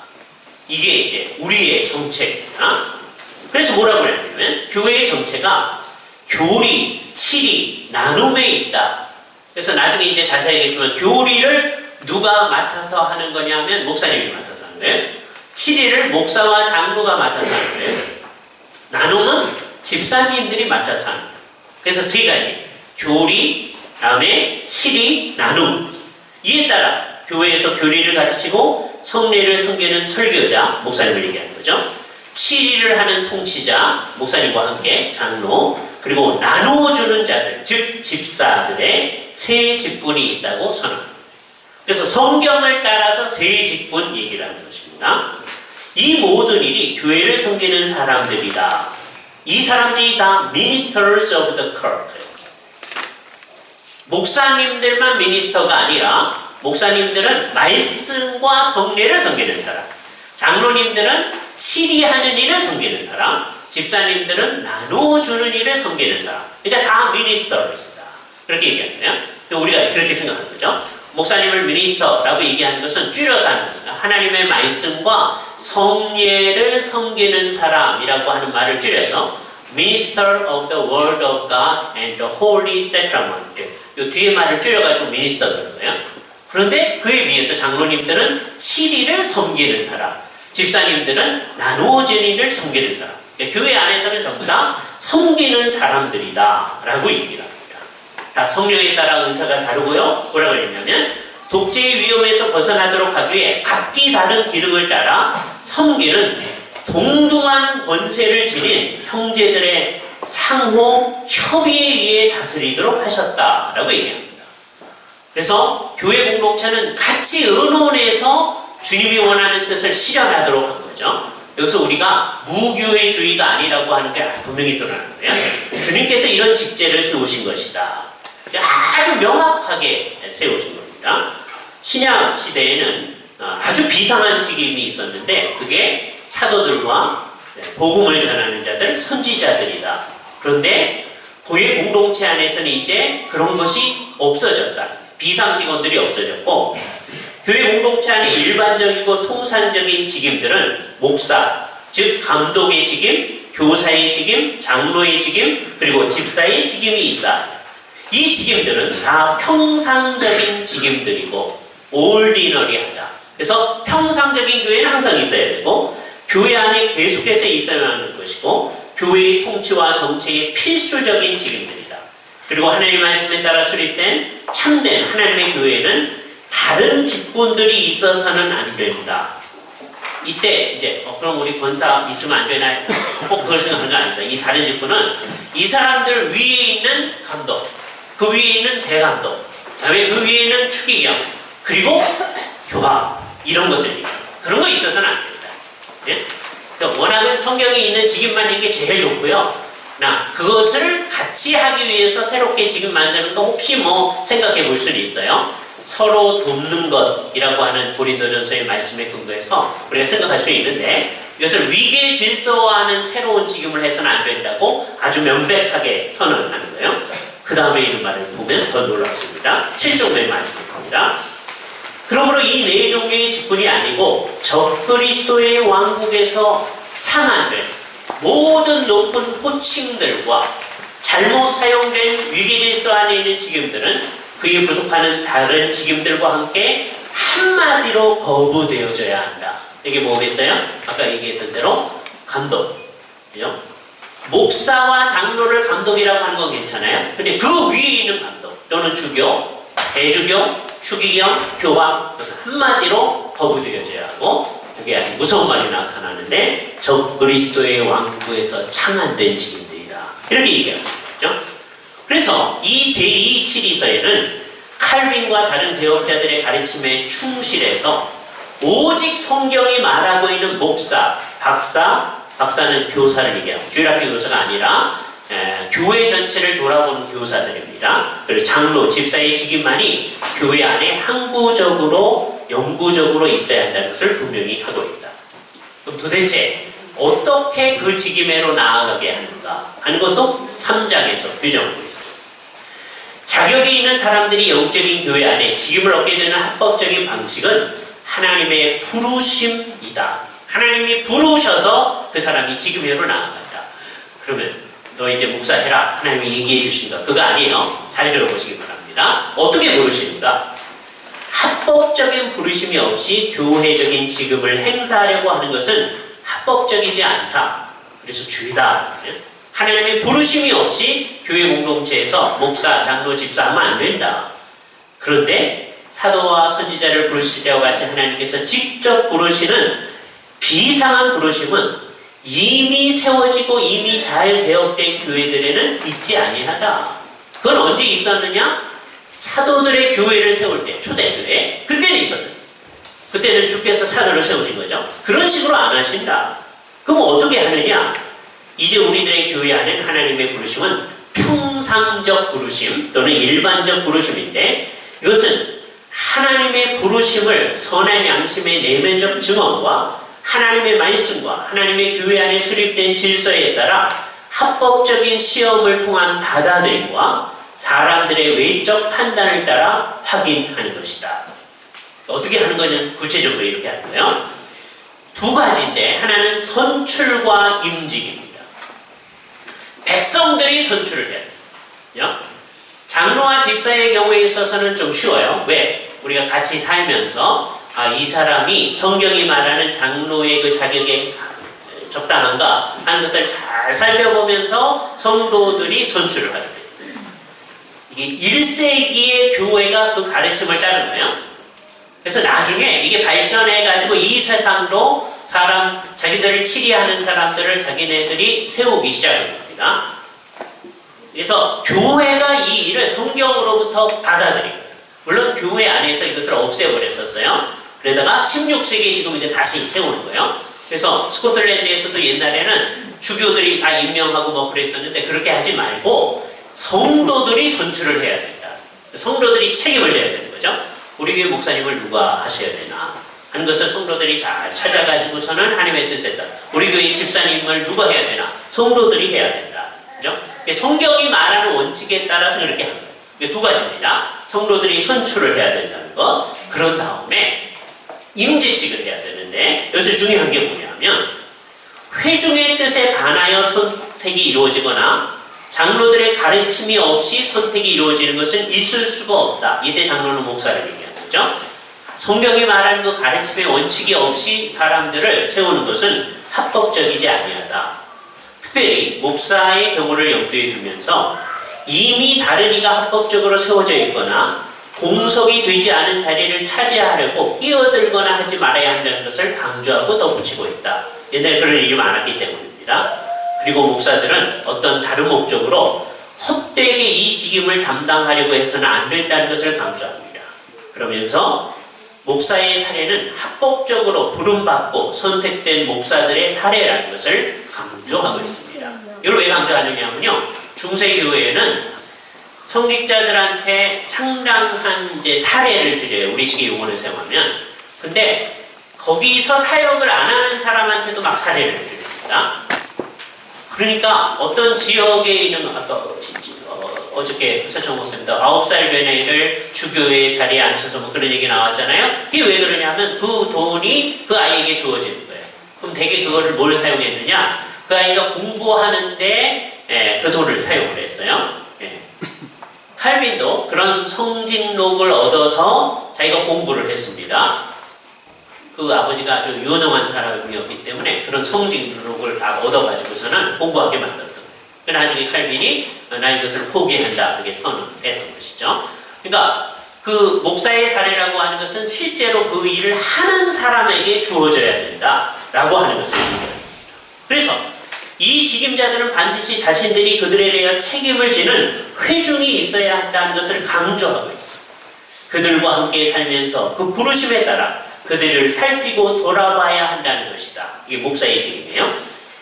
이게 이제 우리의 정체입니다. 그래서 뭐라고 하냐면 교회의 정체가 교리, 치리, 나눔에 있다. 그래서 나중에 이제 자세히 얘기했지만 교리를 누가 맡아서 하는 거냐면 목사님이 맡아서 하는 거예요. 치리를 목사와 장로가 맡아서 하는 거예요. 나눔은 집사님들이 맡아서 하는 거예요. 그래서 세 가지. 교리, 다음에 치리, 나눔. 이에 따라 교회에서 교리를 가르치고 성례를 섬기는 설교자, 목사님을 얘기하는 거죠. 치리를 하는 통치자, 목사님과 함께 장로, 그리고 나누어주는 자들, 즉 집사들의 세 직분이 있다고 선언합니다. 그래서 성경을 따라서 세 직분 얘기를 하는 것입니다. 이 모든 일이 교회를 섬기는 사람들이다. 이 사람들이 다 ministers of the kirk. 목사님들만 미니스터가 아니라 목사님들은 말씀과 성례를 섬기는 사람, 장로님들은 치리하는 일을 섬기는 사람, 집사님들은 나누어주는 일을 섬기는 사람. 그러니까 다 미니스터입니다. 그렇게 얘기하는 거예요. 우리가 그렇게 생각하는 거죠. 목사님을 미니스터라고 얘기하는 것은 줄여서 하는 겁니다. 하나님의 말씀과 성례를 섬기는 사람이라고 하는 말을 줄여서 Minister of the Word of God and the Holy Sacrament. 이 뒤에 말을 줄여가지고 미니스터라는 거예요. 그런데 그에 비해서 장로님들은 치리를 섬기는 사람, 집사님들은 나누어진 일을 섬기는 사람. 그러니까 교회 안에서는 전부 다 섬기는 사람들이다 라고 얘기를 합니다. 다 성령에 따라 은사가 다르고요. 뭐라고 했냐면 독재의 위험에서 벗어나도록 하기 위해 각기 다른 기능을 따라 섬기는 동등한 권세를 지닌 형제들의 상호 협의에 의해 다스리도록 하셨다라고 얘기합니다. 그래서 교회 공동체는 같이 의논해서 주님이 원하는 뜻을 실현하도록 한 거죠. 여기서 우리가 무교회주의가 아니라고 하는 게 분명히 드러나는 거예요. 주님께서 이런 직제를 세우신 것이다. 아주 명확하게 세우신 겁니다. 신약 시대에는 아주 비상한 직임이 있었는데 그게 사도들과 복음을 전하는 자들, 선지자들이다. 그런데 교회 공동체 안에서는 이제 그런 것이 없어졌다. 비상 직원들이 없어졌고 교회 공동체 안에 일반적이고 통상적인 직임들은 목사, 즉 감독의 직임, 교사의 직임, 장로의 직임, 그리고 집사의 직임이 있다. 이 직임들은 다 평상적인 직임들이고 올디너리하다. 그래서 평상적인 교회는 항상 있어야 되고 교회 안에 계속해서 있어야 하는 것이고 교회의 통치와 정책의 필수적인 직임들이다. 그리고 하나님의 말씀에 따라 수립된 참된 하나님의 교회는 다른 직분들이 있어서는 안 된다. 이때 이제 그럼 우리 권사 있으면 안 되나요? 꼭 그걸 생각하는 거 아닙니다. 이 다른 직분은 이 사람들 위에 있는 감독, 그 위에 있는 대감독, 그다음에 그 위에 있는 추기경, 그리고 교황 이런 것들이 그런 거 있어서는 안 된다. 예? 그러니까 워낙은 성경에 있는 직임만 있는 게 제일 좋고요. 그것을 같이 하기 위해서 새롭게 직임 만드는 거 혹시 뭐 생각해 볼 수는 있어요. 서로 돕는 것이라고 하는 고린도전서의 말씀에 근거해서 우리가 생각할 수 있는데 이것을 위계 질서화하는 새로운 직임을 해서는 안 된다고 아주 명백하게 선언하는 거예요. 그 다음에 이런 말을 보면 더 놀랍습니다. 7종의 말입니다. 그러므로 이 네 종류의 직분이 아니고 적그리스도의 왕국에서 창안된 모든 높은 호칭들과 잘못 사용된 위계질서 안에 있는 직임들은 그에 부속하는 다른 직임들과 함께 한마디로 거부되어져야 한다. 이게 뭐겠어요? 아까 얘기했던 대로 감독, 목사와 장로를 감독이라고 하는 건 괜찮아요. 근데 그 위에 있는 감독 또는 주교, 대주교, 추기경, 교황, 그래서 한마디로 거부되어져야 하고 그게 아주 무서운 말이 나타나는데 적그리스도의 왕국에서 창안된 직임들이다. 이렇게 얘기합니다. 그렇죠? 그래서 이 제2칠이서에는 칼빈과 다른 대업자들의 가르침에 충실해서 오직 성경이 말하고 있는 목사, 박사는 교사를 얘기하고 주일학교 교사가 아니라 교회 전체를 돌아보는 교사들입니다. 그리고 장로, 집사의 직임만이 교회 안에 항구적으로, 영구적으로 있어야 한다는 것을 분명히 하고 있다. 그럼 도대체 어떻게 그 직임으로 나아가게 하는가 하는 것도 3장에서 규정하고 있습니다. 자격이 있는 사람들이 영적인 교회 안에 직임을 얻게 되는 합법적인 방식은 하나님의 부르심이다. 하나님이 부르셔서 그 사람이 직임으로 나아간다. 그러면 너 이제 목사해라. 하나님이 얘기해 주신다. 그거 아니에요. 잘 들어보시기 바랍니다. 어떻게 부르시는가? 합법적인 부르심이 없이 교회적인 직임을 행사하려고 하는 것은 합법적이지 않다. 그래서 죄다. 하나님의 부르심이 없이 교회 공동체에서 목사, 장로, 집사하면 안 된다. 그런데 사도와 선지자를 부르실 때와 같이 하나님께서 직접 부르시는 비상한 부르심은 이미 세워지고 이미 잘 개혁된 교회들에는 있지 아니하다. 그건 언제 있었느냐? 사도들의 교회를 세울 때, 초대교회, 그때는 있었다. 그때는 주께서 사도를 세우신 거죠. 그런 식으로 안 하신다. 그럼 어떻게 하느냐? 이제 우리들의 교회 안에 하나님의 부르심은 평상적 부르심 또는 일반적 부르심인데 이것은 하나님의 부르심을 선한 양심의 내면적 증언과 하나님의 말씀과 하나님의 교회 안에 수립된 질서에 따라 합법적인 시험을 통한 받아들임과 사람들의 외적 판단을 따라 확인하는 것이다. 어떻게 하는 거는 구체적으로 이렇게 하는 거예요. 두 가지인데 하나는 선출과 임직입니다. 백성들이 선출을 해야 돼요. 장로와 집사의 경우에 있어서는 좀 쉬워요. 왜? 우리가 같이 살면서 이 사람이 성경이 말하는 장로의 그 자격에 적당한가 하는 것들을 잘 살펴보면서 성도들이 선출을 하게 돼요. 이게 1세기의 교회가 그 가르침을 따른 거예요. 그래서 나중에 이게 발전해가지고 이 세상도 자기들을 치리하는 사람들을 자기네들이 세우기 시작한 겁니다. 그래서 교회가 이 일을 성경으로부터 받아들인 거예요. 물론 교회 안에서 이것을 없애버렸었어요. 그러다가 16세기에 지금 이제 다시 세우는 거예요. 그래서 스코틀랜드에서도 옛날에는 주교들이 다 임명하고 뭐 그랬었는데 그렇게 하지 말고 성도들이 선출을 해야 된다. 성도들이 책임을 져야 되는 거죠. 우리 교회 목사님을 누가 하셔야 되나 하는 것을 성도들이 잘 찾아가지고서는 하나님의 뜻에 따라 우리 교회 집사님을 누가 해야 되나 성도들이 해야 된다. 그죠? 성경이 말하는 원칙에 따라서 그렇게 하는 거예요. 이게 두 가지입니다. 성도들이 선출을 해야 된다는 것. 그런 다음에 임직식을 해야 되는데 여기서 중요한 게 뭐냐면 회중의 뜻에 반하여 선택이 이루어지거나 장로들의 가르침이 없이 선택이 이루어지는 것은 있을 수가 없다. 이때 장로는 목사를 얘기하는 거죠. 성경이 말하는 그 가르침의 원칙이 없이 사람들을 세우는 것은 합법적이지 아니하다. 특별히 목사의 경우를 염두에 두면서 이미 다른 이가 합법적으로 세워져 있거나 공석이 되지 않은 자리를 차지하려고 끼어들거나 하지 말아야 한다는 것을 강조하고 덧붙이고 있다. 옛날에 그런 일이 많았기 때문입니다. 그리고 목사들은 어떤 다른 목적으로 헛되게 이 직임을 담당하려고 해서는 안 된다는 것을 강조합니다. 그러면서 목사의 사례는 합법적으로 부름받고 선택된 목사들의 사례라는 것을 강조하고 있습니다. 이걸 왜 강조하느냐면요. 중세교회에는 성직자들한테 상당한 이제 사례를 드려요. 우리식의 용어를 사용하면. 근데 거기서 사역을 안 하는 사람한테도 막 사례를 드립니다. 그러니까 어떤 지역에 있는 아까 어저께 서청 목사님도 9살 된 애를 주교의 자리에 앉혀서 뭐 그런 얘기 나왔잖아요. 이게 왜 그러냐면 그 돈이 그 아이에게 주어지는 거예요. 그럼 대개 그거를 뭘 사용했느냐? 그 아이가 공부하는데 그 돈을 사용을 했어요. 칼빈도 그런 성직록을 얻어서 자기가 공부를 했습니다. 그 아버지가 아주 유능한 사람이었기 때문에 그런 성직록을 다 얻어가지고서는 공부하게 만들었던 거예요. 그러나 나중에 칼빈이 나 이것을 포기한다 그렇게 선언했던 것이죠. 그러니까 그 목사의 사례라고 하는 것은 실제로 그 일을 하는 사람에게 주어져야 된다라고 하는 것을 얘기합니다. 그래서 이 직임자들은 반드시 자신들이 그들에 대해 책임을 지는 회중이 있어야 한다는 것을 강조하고 있습니다. 그들과 함께 살면서 그 부르심에 따라 그들을 살피고 돌아봐야 한다는 것이다. 이게 목사의 책임이에요.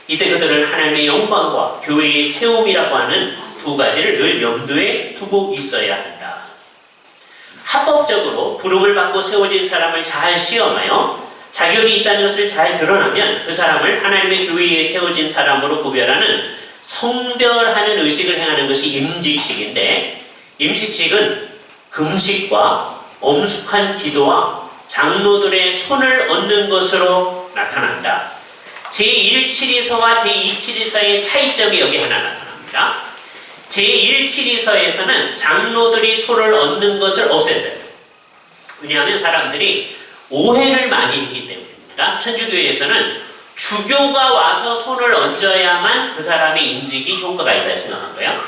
이때 그들은 하나님의 영광과 교회의 세움이라고 하는 두 가지를 늘 염두에 두고 있어야 한다. 합법적으로 부름을 받고 세워진 사람을 잘 시험하여 자격이 있다는 것을 잘 드러나면 그 사람을 하나님의 교회에 세워진 사람으로 구별하는 성별하는 의식을 행하는 것이 임직식인데, 임직식은 금식과 엄숙한 기도와 장로들의 손을 얻는 것으로 나타난다. 제1칠의서와 제2칠의서의 차이점이 여기 하나 나타납니다. 제1칠의서에서는 장로들이 손을 얻는 것을 없앴어요. 왜냐하면 사람들이 오해를 많이 했기 때문입니다. 천주교회에서는 주교가 와서 손을 얹어야만 그 사람의 임직이 효과가 있다 생각한 거예요.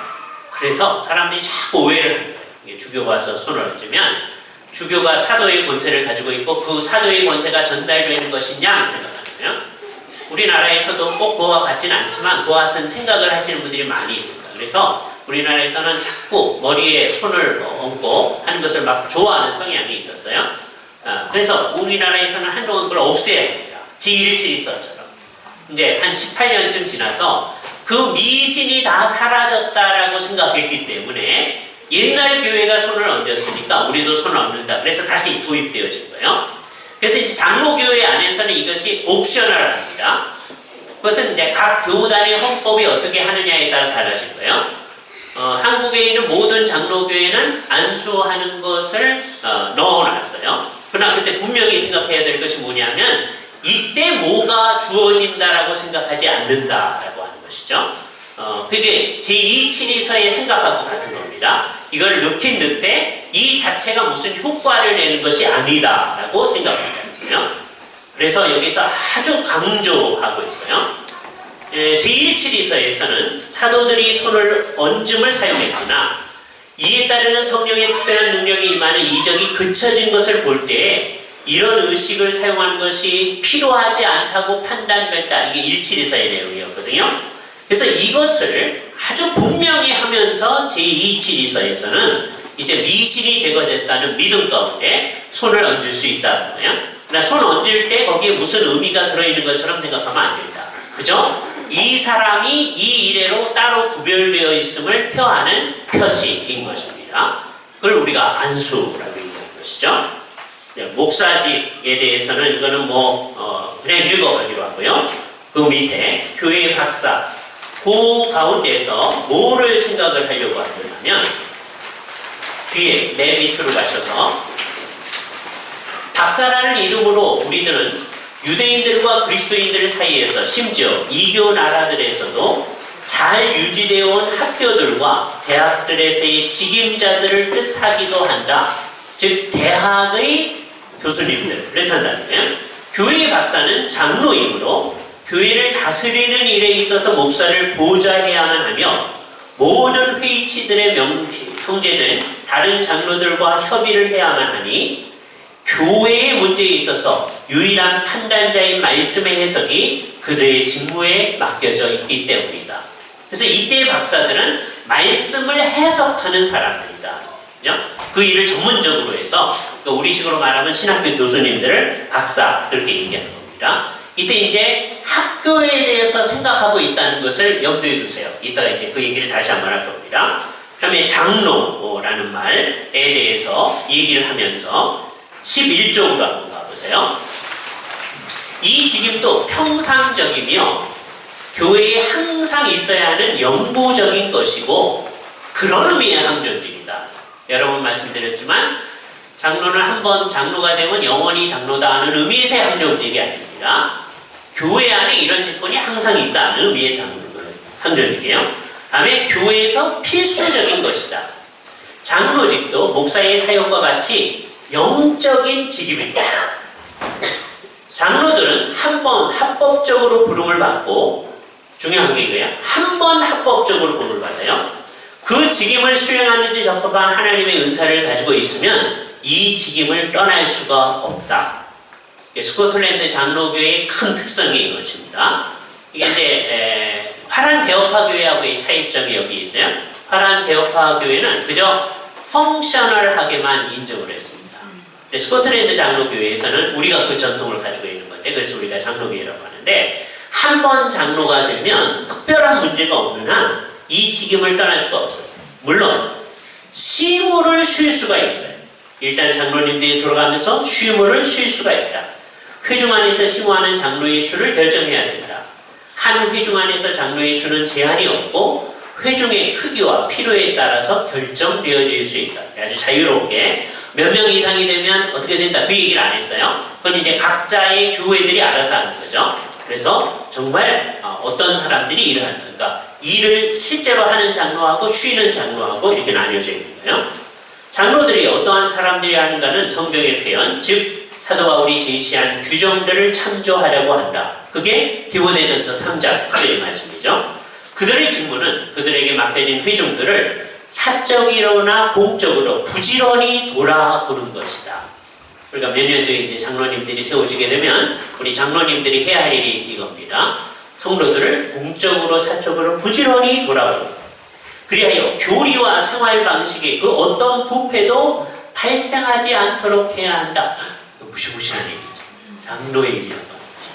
그래서 사람들이 자꾸 오해를 하는 거예요. 주교가 와서 손을 얹으면 주교가 사도의 권세를 가지고 있고 그 사도의 권세가 전달되는 것이냐 생각하는 거예요. 우리나라에서도 꼭 그와 같지는 않지만 그와 같은 생각을 하시는 분들이 많이 있습니다. 그래서 우리나라에서는 자꾸 머리에 손을 얹고 하는 것을 막 좋아하는 성향이 있었어요. 그래서 우리나라에서는 한동안 그걸 없애야 됩니다. 제1칠의서처럼. 이제 한 18년쯤 지나서 그 미신이 다 사라졌다라고 생각했기 때문에 옛날 교회가 손을 얹었으니까 우리도 손을 얹는다. 그래서 다시 도입되어진 거예요. 그래서 이제 장로교회 안에서는 이것이 옵셔널합니다. 그것은 이제 각 교단의 헌법이 어떻게 하느냐에 따라 달라질 거예요. 한국에 있는 모든 장로교회는 안수하는 것을 넣어놨어요. 그러나 그때 분명히 생각해야 될 것이 뭐냐면 이때 뭐가 주어진다라고 생각하지 않는다라고 하는 것이죠. 그게 제2칠의서의 생각하고 같은 겁니다. 이걸 넣긴 넣되 이 자체가 무슨 효과를 내는 것이 아니다라고 생각한다는 거예요. 그래서 여기서 아주 강조하고 있어요. 제1칠의서에서는 사도들이 손을 얹음을 사용했으나 이에 따르는 성령의 특별한 능력이 임하는 이적이 그쳐진 것을 볼 때에 이런 의식을 사용하는 것이 필요하지 않다고 판단됐다. 이게 1칠의서의 내용이었거든요. 그래서 이것을 아주 분명히 하면서 제2칠의서에서는 이제 미신이 제거됐다는 믿음 가운데 손을 얹을 수 있다는 거예요. 그러나 손 얹을 때 거기에 무슨 의미가 들어있는 것처럼 생각하면 안 됩니다. 그죠? 이 사람이 이 이래로 따로 구별되어 있음을 표하는 표시인 것입니다. 그걸 우리가 안수라고 얘기하는 것이죠. 목사직에 대해서는 이거는 그냥 읽어가기로 하고요. 그 밑에 교회 박사, 그 가운데서 뭐를 생각을 하려고 하냐면 뒤에 맨 밑으로 가셔서 박사라는 이름으로 우리들은 유대인들과 그리스도인들 사이에서 심지어 이교 나라들에서도 잘 유지되어 온 학교들과 대학들에서의 직임자들을 뜻하기도 한다. 즉 대학의 교수님들을 뜻한다는 거예요. 교회의 박사는 장로이므로 교회를 다스리는 일에 있어서 목사를 보좌해야만 하며 모든 회의치들의 형제된 다른 장로들과 협의를 해야만 하니 교회의 문제에 있어서 유일한 판단자인 말씀의 해석이 그들의 직무에 맡겨져 있기 때문이다. 그래서 이때의 박사들은 말씀을 해석하는 사람들이다. 그죠? 그 일을 전문적으로 해서 우리식으로 말하면 신학교 교수님들을 박사 이렇게 얘기하는 겁니다. 이때 이제 학교에 대해서 생각하고 있다는 것을 염두에 두세요. 이따가 이제 그 얘기를 다시 한번 할 겁니다. 그다음에 장로라는 말에 대해서 얘기를 하면서 11쪽으로 한번 가보세요. 이 직임도 평상적이며 교회에 항상 있어야 하는 영구적인 것이고 그런 의미의 항존직이다. 여러 번 말씀드렸지만 장로는 한번 장로가 되면 영원히 장로다 하는 의미에서의 항존직이 아닙니다. 교회 안에 이런 직분이 항상 있다는 의미의 항존직이에요. 다음에 교회에서 필수적인 것이다. 장로직도 목사의 사역과 같이 영적인 직임입니다. 장로들은 한 번 합법적으로 부름을 받고 중요한 게 이거예요. 한 번 합법적으로 부름을 받아요. 그 직임을 수행하는 데 적합한 하나님의 은사를 가지고 있으면 이 직임을 떠날 수가 없다. 스코틀랜드 장로교회의 큰 특성이 이것입니다. 이게 이제 화란 대업파 교회하고의 차이점이 여기 있어요. 화란 대업파 교회는 그저 펑셔널하게만 인정을 했습니다. 스코틀랜드 장로교회에서는 우리가 그 전통을 가지고 있는 건데 그래서 우리가 장로교회라고 하는데 한 번 장로가 되면 특별한 문제가 없는 한 이 직임을 떠날 수가 없어요. 물론 시무를 쉴 수가 있어요. 일단 장로님들이 돌아가면서 시무를 쉴 수가 있다. 회중 안에서 시무하는 장로의 수를 결정해야 된다. 한 회중 안에서 장로의 수는 제한이 없고 회중의 크기와 필요에 따라서 결정되어질 수 있다. 아주 자유롭게 몇 명 이상이 되면 어떻게 된다. 그 얘기를 안 했어요. 그건 이제 각자의 교회들이 알아서 하는 거죠. 그래서 정말 어떤 사람들이 일을 하는 그러니까 일을 실제로 하는 장로하고 쉬는 장로하고 이렇게 나뉘어져 있는 거예요. 장로들이 어떠한 사람들이 하는가는 성경의 표현, 즉 사도 바울이 제시한 규정들을 참조하려고 한다. 그게 디모데전서 3장의 말씀이죠. 그들의 직무는 그들에게 맡겨진 회중들을 사적이로나 공적으로 부지런히 돌아보는 것이다. 그러니까 몇 년 뒤에 이제 장로님들이 세워지게 되면 우리 장로님들이 해야 할 일이 이겁니다. 성도들을 공적으로 사적으로 부지런히 돌아보고 그리하여 교리와 생활 방식의 그 어떤 부패도 발생하지 않도록 해야 한다. 무시무시한 일이죠. 장로의 일이라고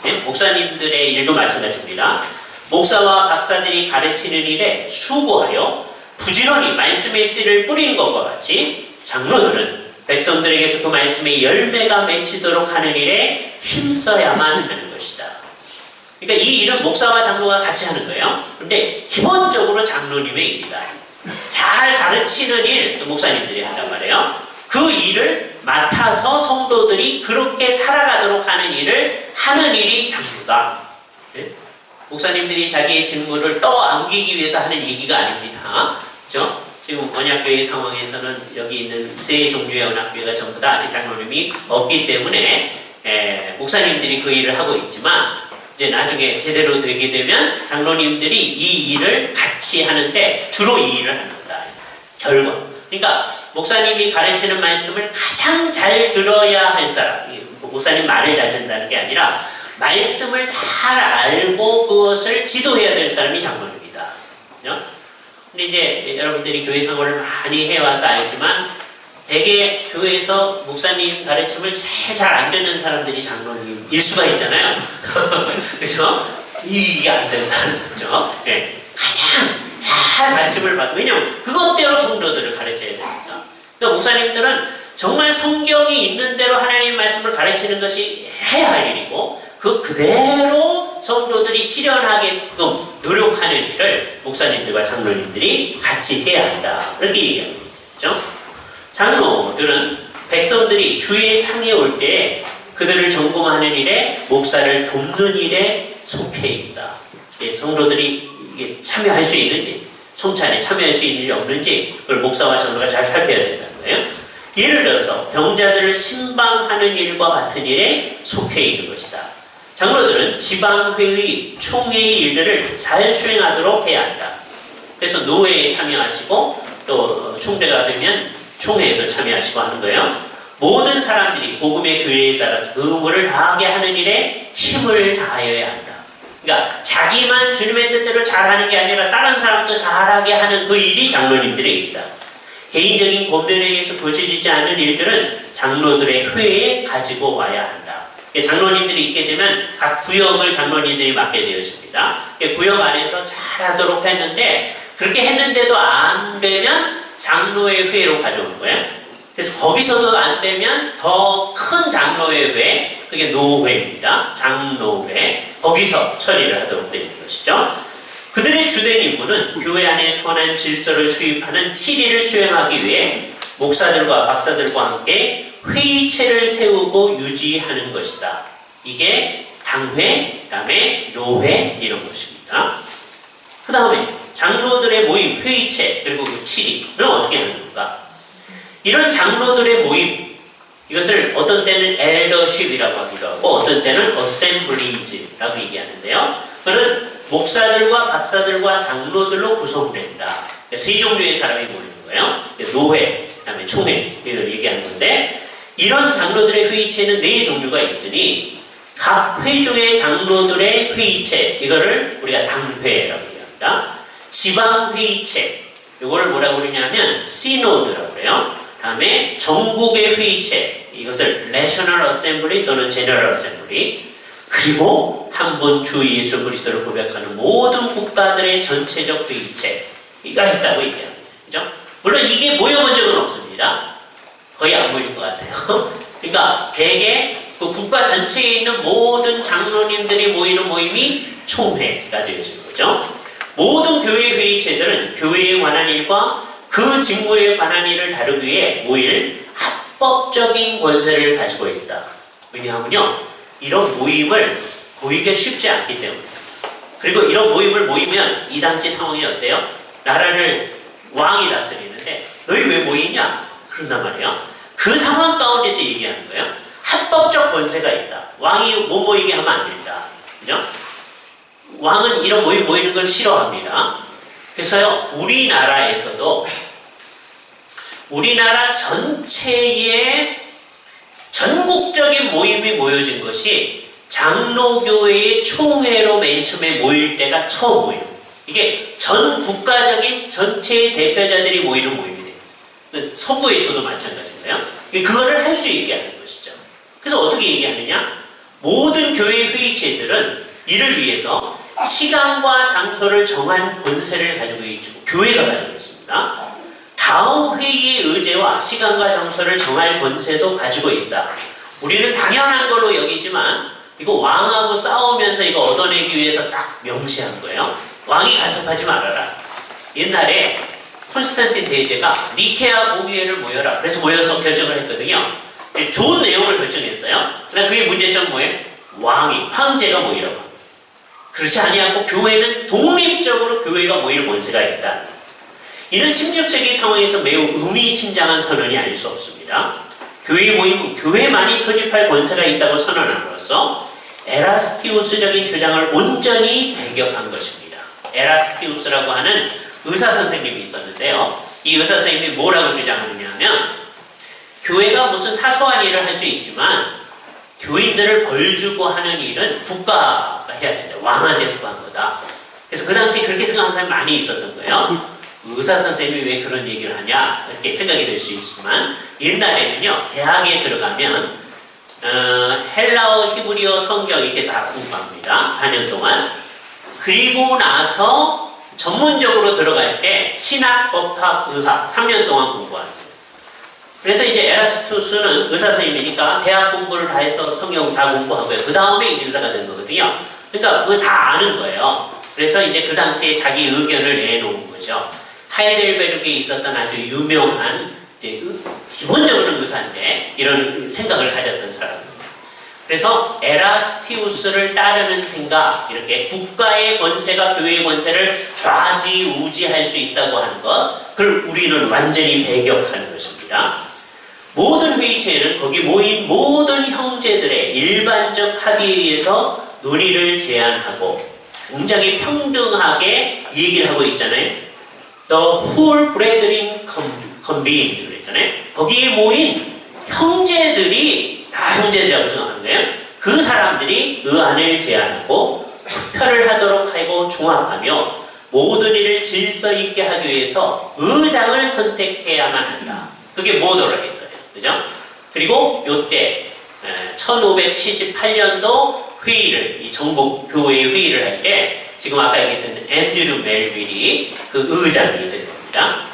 하는 목사님들의 일도 마찬가지입니다. 목사와 박사들이 가르치는 일에 수고하여 부지런히 말씀의 씨를 뿌리는 것과 같이 장로들은 백성들에게서 그 말씀의 열매가 맺히도록 하는 일에 힘써야만 하는 것이다. 그러니까 이 일은 목사와 장로가 같이 하는 거예요. 그런데 기본적으로 장로님의 일이다. 잘 가르치는 일 목사님들이 한단 말이에요. 그 일을 맡아서 성도들이 그렇게 살아가도록 하는 일을 하는 일이 장로다. 네? 목사님들이 자기의 직무를 떠안기기 위해서 하는 얘기가 아닙니다. 그렇죠? 지금 언약교회 상황에서는 여기 있는 세 종류의 언약교회가 전부 다 아직 장로님이 없기 때문에 목사님들이 그 일을 하고 있지만 이제 나중에 제대로 되게 되면 장로님들이 이 일을 같이 하는데 주로 이 일을 합니다. 결과. 그러니까 목사님이 가르치는 말씀을 가장 잘 들어야 할 사람. 목사님 말을 잘 듣는다는 게 아니라 말씀을 잘 알고 그것을 지도해야 될 사람이 장로입니다. 그죠? 근데 이제 여러분들이 교회 생활을 많이 해와서 알지만 대개 교회에서 목사님 가르침을 잘 안 듣는 사람들이 장로님일 수가 있잖아요. 그렇죠? 이게 안 된다는 거죠. 네. 가장 잘 말씀을 받고, 왜냐하면 그것대로 성도들을 가르쳐야 됩니다. 그러니까 목사님들은 정말 성경이 있는 대로 하나님의 말씀을 가르치는 것이 해야 할 일이고, 그대로 성도들이 실현하게끔 노력하는 일을 목사님들과 장로님들이 같이 해야 한다. 이렇게 얘기하고 있어요. 그렇죠? 장로들은 백성들이 주의 상에 올 때 그들을 점검하는 일에, 목사를 돕는 일에 속해 있다. 성도들이 참여할 수 있는지, 성찬에 참여할 수 있는 일이 없는지, 그걸 목사와 장로가 잘 살펴야 된다는 거예요. 예를 들어서 병자들을 신방하는 일과 같은 일에 속해 있는 것이다. 장로들은 지방회의, 총회의 일들을 잘 수행하도록 해야 한다. 그래서 노회에 참여하시고, 또 총대가 되면 총회에도 참여하시고 하는 거예요. 모든 사람들이 복음의 교회에 따라서 그 의무를 다하게 하는 일에 힘을 다하여야 한다. 그러니까 자기만 주님의 뜻대로 잘하는 게 아니라 다른 사람도 잘하게 하는 그 일이 장로님들의 일이다. 개인적인 권면에 의해서 고쳐지지 않는 일들은 장로들의 회에 가지고 와야 한다. 장로님들이 있게 되면 각 구역을 장로님들이 맡게 되어집니다. 구역 안에서 잘하도록 했는데, 그렇게 했는데도 안 되면 장로의 회로 가져오는 거예요. 그래서 거기서도 안 되면 더 큰 장로의 회, 그게 노회입니다. 장로회. 거기서 처리를 하도록 되는 것이죠. 그들의 주된 임무는 교회 안에 선한 질서를 수입하는 7일을 수행하기 위해 목사들과 박사들과 함께 회의체를 세우고 유지하는 것이다. 이게 당회, 그 다음에 노회, 이런 것입니다. 그 다음에 장로들의 모임, 회의체, 그리고 그 7일은 어떻게 하는 건가? 이런 장로들의 모임, 이것을 어떤 때는 엘더십이라고 하기도 하고, 어떤 때는 어셈블리즈라고 얘기하는데요. 그는 목사들과 박사들과 장로들로 구성된다. 세 종류의 사람이 모이는 거예요. 노회, 그 다음에 총회, 이걸 얘기하는 건데, 이런 장로들의 회의체는 4종류가 있으니 각 회중의 장로들의 회의체, 이거를 우리가 당회라고 얘기합니다. 지방회의체, 이거를 뭐라고 그러냐면 시노드라고 그래요. 다음에 전국의 회의체, 이것을 National Assembly 또는 General Assembly, 그리고 한 분 주 예수 그리스도를 고백하는 모든 국가들의 전체적 회의체가 있다고 얘기합니다. 그죠? 물론 이게 모여본 적은 없습니다. 거의 안 모일 것 같아요. 그러니까 대개 그 국가 전체에 있는 모든 장로님들이 모이는 모임이 총회가 되어진 거죠. 모든 교회 회의체들은 교회에 관한 일과 그 직무에 관한 일을 다루기 위해 모일 합법적인 권세를 가지고 있다. 왜냐하면요, 이런 모임을 모이기가 쉽지 않기 때문입니다. 그리고 이런 모임을 모이면 이 당시 상황이 어때요? 나라를 왕이 다스리는데 너희 왜 모이냐? 그런단 말이에요. 그 상황 가운데서 얘기하는 거예요. 합법적 권세가 있다. 왕이 못 모이게 하면 안 된다. 그죠? 왕은 이런 모임 모이는 걸 싫어합니다. 그래서요, 우리나라에서도 우리나라 전체의 전국적인 모임이 모여진 것이 장로교회의 총회로 맨 처음에 모일 때가 처음 모여요. 이게 전 국가적인 전체의 대표자들이 모이는 모임이 돼요. 서구에서도 마찬가지인데요. 그거를 할 수 있게 하는 것이죠. 그래서 어떻게 얘기하느냐? 모든 교회 회의체들은 이를 위해서 시간과 장소를 정한 권세를 가지고 있고 교회가 가지고 있습니다. 다음 회의의 의제와 시간과 장소를 정할 권세도 가지고 있다. 우리는 당연한 걸로 여기지만 이거 왕하고 싸우면서 이거 얻어내기 위해서 딱 명시한 거예요. 왕이 간섭하지 말아라. 옛날에 콘스탄틴 대제가 니케아 공의회를 모여라. 그래서 모여서 결정을 했거든요. 좋은 내용을 결정했어요. 그러나 그게 문제점 뭐예요? 왕이, 황제가 모이라고. 그렇지 아니하고 교회는 독립적으로 교회가 모일 권세가 있다. 이는 16세기 상황에서 매우 의미심장한 선언이 아닐 수 없습니다. 교회 모임은 교회만이 소집할 권세가 있다고 선언함으로써 에라스티우스적인 주장을 온전히 배격한 것입니다. 에라스티우스라고 하는 의사 선생님이 있었는데요. 이 의사 선생님이 뭐라고 주장하느냐 하면 교회가 무슨 사소한 일을 할 수 있지만 교인들을 벌주고 하는 일은 국가가 해야 된다. 왕한테 속한 거다. 그래서 그 당시 그렇게 생각하는 사람이 많이 있었던 거예요. 의사 선생님이 왜 그런 얘기를 하냐 이렇게 생각이 될 수 있지만 옛날에는요 대학에 들어가면 헬라어, 히브리어, 성경 이렇게 다 공부합니다. 4년 동안. 그리고 나서 전문적으로 들어갈 때 신학, 법학, 의학 3년 동안 공부하는 거예요. 그래서 이제 에라스투스는 의사 선생님이니까 대학 공부를 다 해서 성경 다 공부하고요. 그 다음에 이제 의사가 된 거거든요. 그러니까 그걸 다 아는 거예요. 그래서 이제 그 당시에 자기 의견을 내놓은 거죠. 하이델베르크에 있었던 아주 유명한 이제 기본적으로는 의사인데 이런 생각을 가졌던 사람입니다. 그래서 에라스티우스를 따르는 생각, 이렇게 국가의 권세가 교회의 권세를 좌지우지할 수 있다고 하는 것, 그걸 우리는 완전히 배격하는 것입니다. 모든 회의체에는 거기 모인 모든 형제들의 일반적 합의에 의해서 논의를 제안하고 굉장히 평등하게 얘기를 하고 있잖아요. The whole brethren convened 그랬잖아요. 거기에 모인 형제들이 다 형제들이라고 생각하는 거예요. 그 사람들이 의안을 제안하고 투표를 하도록 하고 종합하며 모든 일을 질서 있게 하기 위해서 의장을 선택해야만 한다. 그게 모더레이터예요. 그죠? 그리고 요때 1578년도 회의를, 이 전국 교회 회의를 할 때 지금 아까 얘기했던 앤드류 멜빌이 그 의장이 된 겁니다.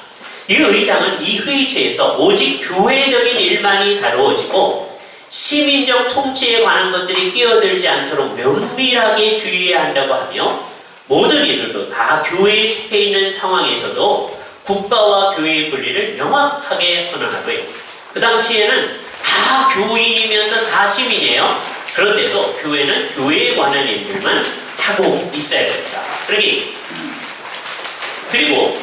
이 의장은 이 회의체에서 오직 교회적인 일만이 다루어지고 시민적 통치에 관한 것들이 끼어들지 않도록 면밀하게 주의해야 한다고 하며 모든 이들도 다 교회에 속해 있는 상황에서도 국가와 교회의 분리를 명확하게 선언하고 있습니다. 그 당시에는 다 교인이면서 다 시민이에요. 그런데도 교회는 교회에 관한 일들만 하고 있어야 됩니다. 그렇게 얘기했습니다. 그리고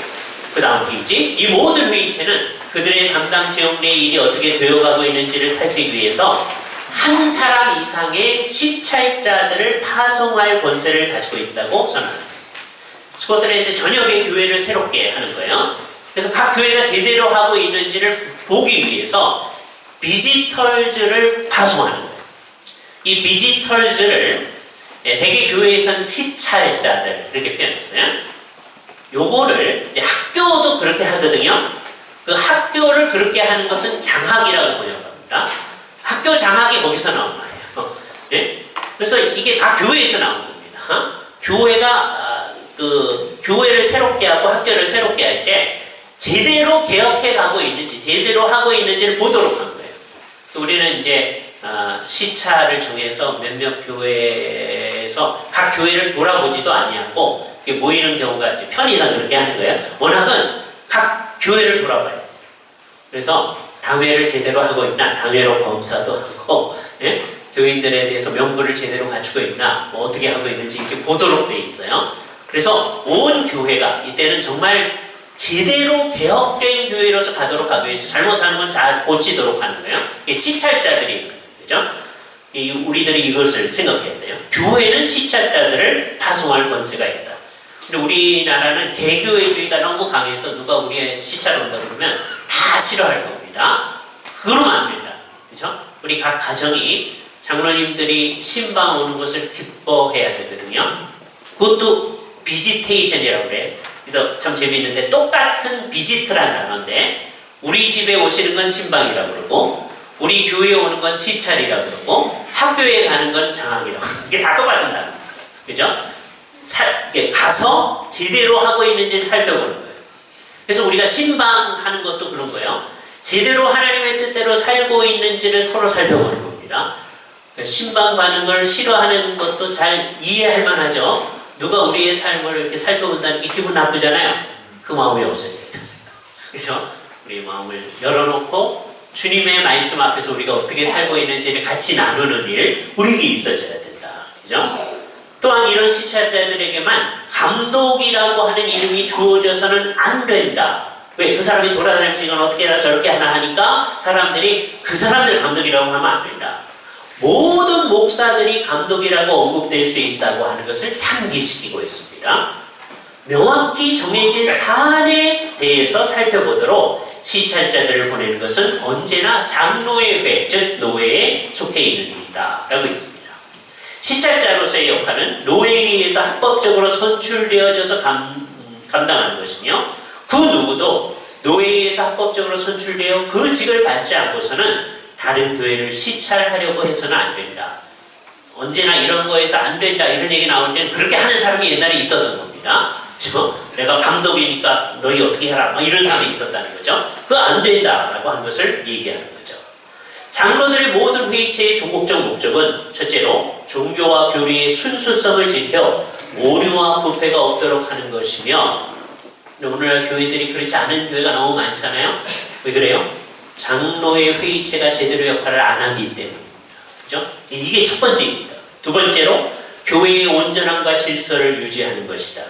그 다음 페이지, 이 모든 회의체는 그들의 담당 지역 내 일이 어떻게 되어가고 있는지를 살피기 위해서 한 사람 이상의 시찰자들을 파송할 권세를 가지고 있다고 선언합니다. 스코틀랜드 전역의 교회를 새롭게 하는 거예요. 그래서 각 교회가 제대로 하고 있는지를 보기 위해서 비지털즈를 파송하는 거예요. 이 비지털즈를 대개 교회에서는 시찰자들 이렇게 표현했어요. 요거를 이제 학교도 그렇게 하거든요. 그 학교를 그렇게 하는 것은 장학이라고 번역합니다. 학교 장학이 거기서 나온 말이에요. 네? 그래서 이게 다 교회에서 나온 겁니다. 교회가 그 교회를 새롭게 하고 학교를 새롭게 할 때 제대로 개혁해 가고 있는지 제대로 하고 있는지를 보도록 한 거예요. 우리는 이제 시차를 정해서 몇몇 교회에서 각 교회를 돌아보지도 아니하고 모이는 경우가 이제 편의상 그렇게 하는 거예요. 워낙은 각 교회를 돌아봐요. 그래서 당회를 제대로 하고 있나, 당회로 검사도 하고, 예? 교인들에 대해서 명부를 제대로 갖추고 있나, 뭐 어떻게 하고 있는지 이렇게 보도록 돼 있어요. 그래서 온 교회가 이때는 정말 제대로 개혁된 교회로서 가도록 하기 위해서 잘못하는 건 잘 고치도록 하는 거예요. 시찰자들이 그죠? 우리들이 이것을 생각해야 돼요. 교회는 시찰자들을 파송할 권세가 있다. 근데 우리나라는 개교회주의가 너무 강해서 누가 우리의 시찰 온다 그러면 다 싫어할 겁니다. 그러면 안 된다. 그죠? 우리 각 가정이 장로님들이 신방 오는 것을 기뻐해야 되거든요. 그것도 비지테이션이라고 그래요. 그래서 참 재미있는데 똑같은 비지트라는 단어인데 우리 집에 오시는 건 신방이라고 그러고 우리 교회에 오는 건 시찰이라고 그러고 학교에 가는 건 장학이라고 그러고 이게 다 똑같은 단어입니다. 그죠? 가서 제대로 하고 있는지를 살펴보는 거예요. 그래서 우리가 신방하는 것도 그런 거예요. 제대로 하나님의 뜻대로 살고 있는지를 서로 살펴보는 겁니다. 신방 가는 걸 싫어하는 것도 잘 이해할 만하죠. 누가 우리의 삶을 이렇게 살펴본다는 게 기분 나쁘잖아요. 그 마음이 없어져야 돼요. 그래서 우리 마음을 열어놓고 주님의 말씀 앞에서 우리가 어떻게 살고 있는지를 같이 나누는 일, 우리에게 있어져야 된다. 그죠? 또한 이런 시찰자들에게만 감독이라고 하는 이름이 주어져서는 안 된다. 왜? 그 사람이 돌아다니면서 이건 어떻게 하나 저렇게 하나 하니까 사람들이 그 사람들 감독이라고 하면 안 된다. 모든 목사들이 감독이라고 언급될 수 있다고 하는 것을 상기시키고 있습니다. 명확히 정해진 사안에 대해서 살펴보도록 시찰자들을 보내는 것은 언제나 장로의 회, 즉 노예에 속해 있는 일이다 라고 있습니다. 시찰자로서의 역할은 노예에 의해서 합법적으로 선출되어져서 감당하는 것이며 그 누구도 노회의에서 합법적으로 선출되어 그 직을 받지 않고서는 다른 교회를 시찰하려고 해서는 안 된다. 언제나 이런 거에서 안 된다 이런 얘기 나올 때는 그렇게 하는 사람이 옛날에 있었던 겁니다. 그렇죠? 내가 감독이니까 너희 어떻게 해라 뭐 이런 사람이 있었다는 거죠. 그거 안 된다라고 한 것을 얘기하는 거죠. 장로들의 모든 회의체의 종목적 목적은 첫째로 종교와 교리의 순수성을 지켜 오류와 부패가 없도록 하는 것이며, 오늘날 교회들이 그렇지 않은 교회가 너무 많잖아요. 왜 그래요? 장로의 회의체가 제대로 역할을 안 하기 때문에. 그죠? 이게 첫 번째입니다. 두 번째로 교회의 온전함과 질서를 유지하는 것이다.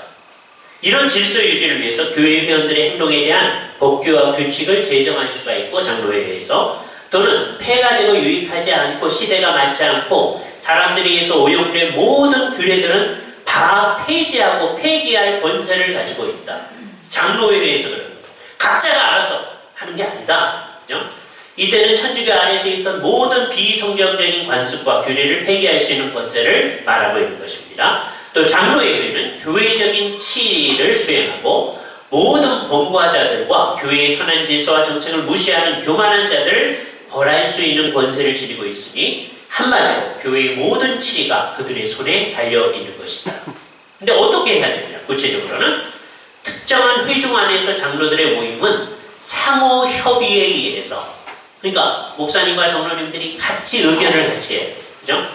이런 질서 유지를 위해서 교회 회원들의 행동에 대한 법규와 규칙을 제정할 수가 있고, 장로회에서 또는 폐가 되고 유익하지 않고 시대가 맞지 않고 사람들에 의해서 오용된 모든 규례들은 다 폐지하고 폐기할 권세를 가지고 있다. 장로회에서 그런 겁니다. 각자가 알아서 하는 게 아니다. 그죠? 이때는 천주교 안에서 있었던 모든 비성경적인 관습과 규례를 폐기할 수 있는 권세를 말하고 있는 것입니다. 또 장로회는 교회적인 치리를 수행하고 모든 범과자들과 교회의 선한 질서와 정책을 무시하는 교만한 자들을 벌할 수 있는 권세를 지니고 있으니 한마디로 교회의 모든 치리가 그들의 손에 달려 있는 것이다. 근데 어떻게 해야 되느냐? 구체적으로는 특정한 회중 안에서 장로들의 모임은 상호 협의에 의해서, 그러니까 목사님과 장로님들이 같이 의견을 같이 해야 돼요. 그죠?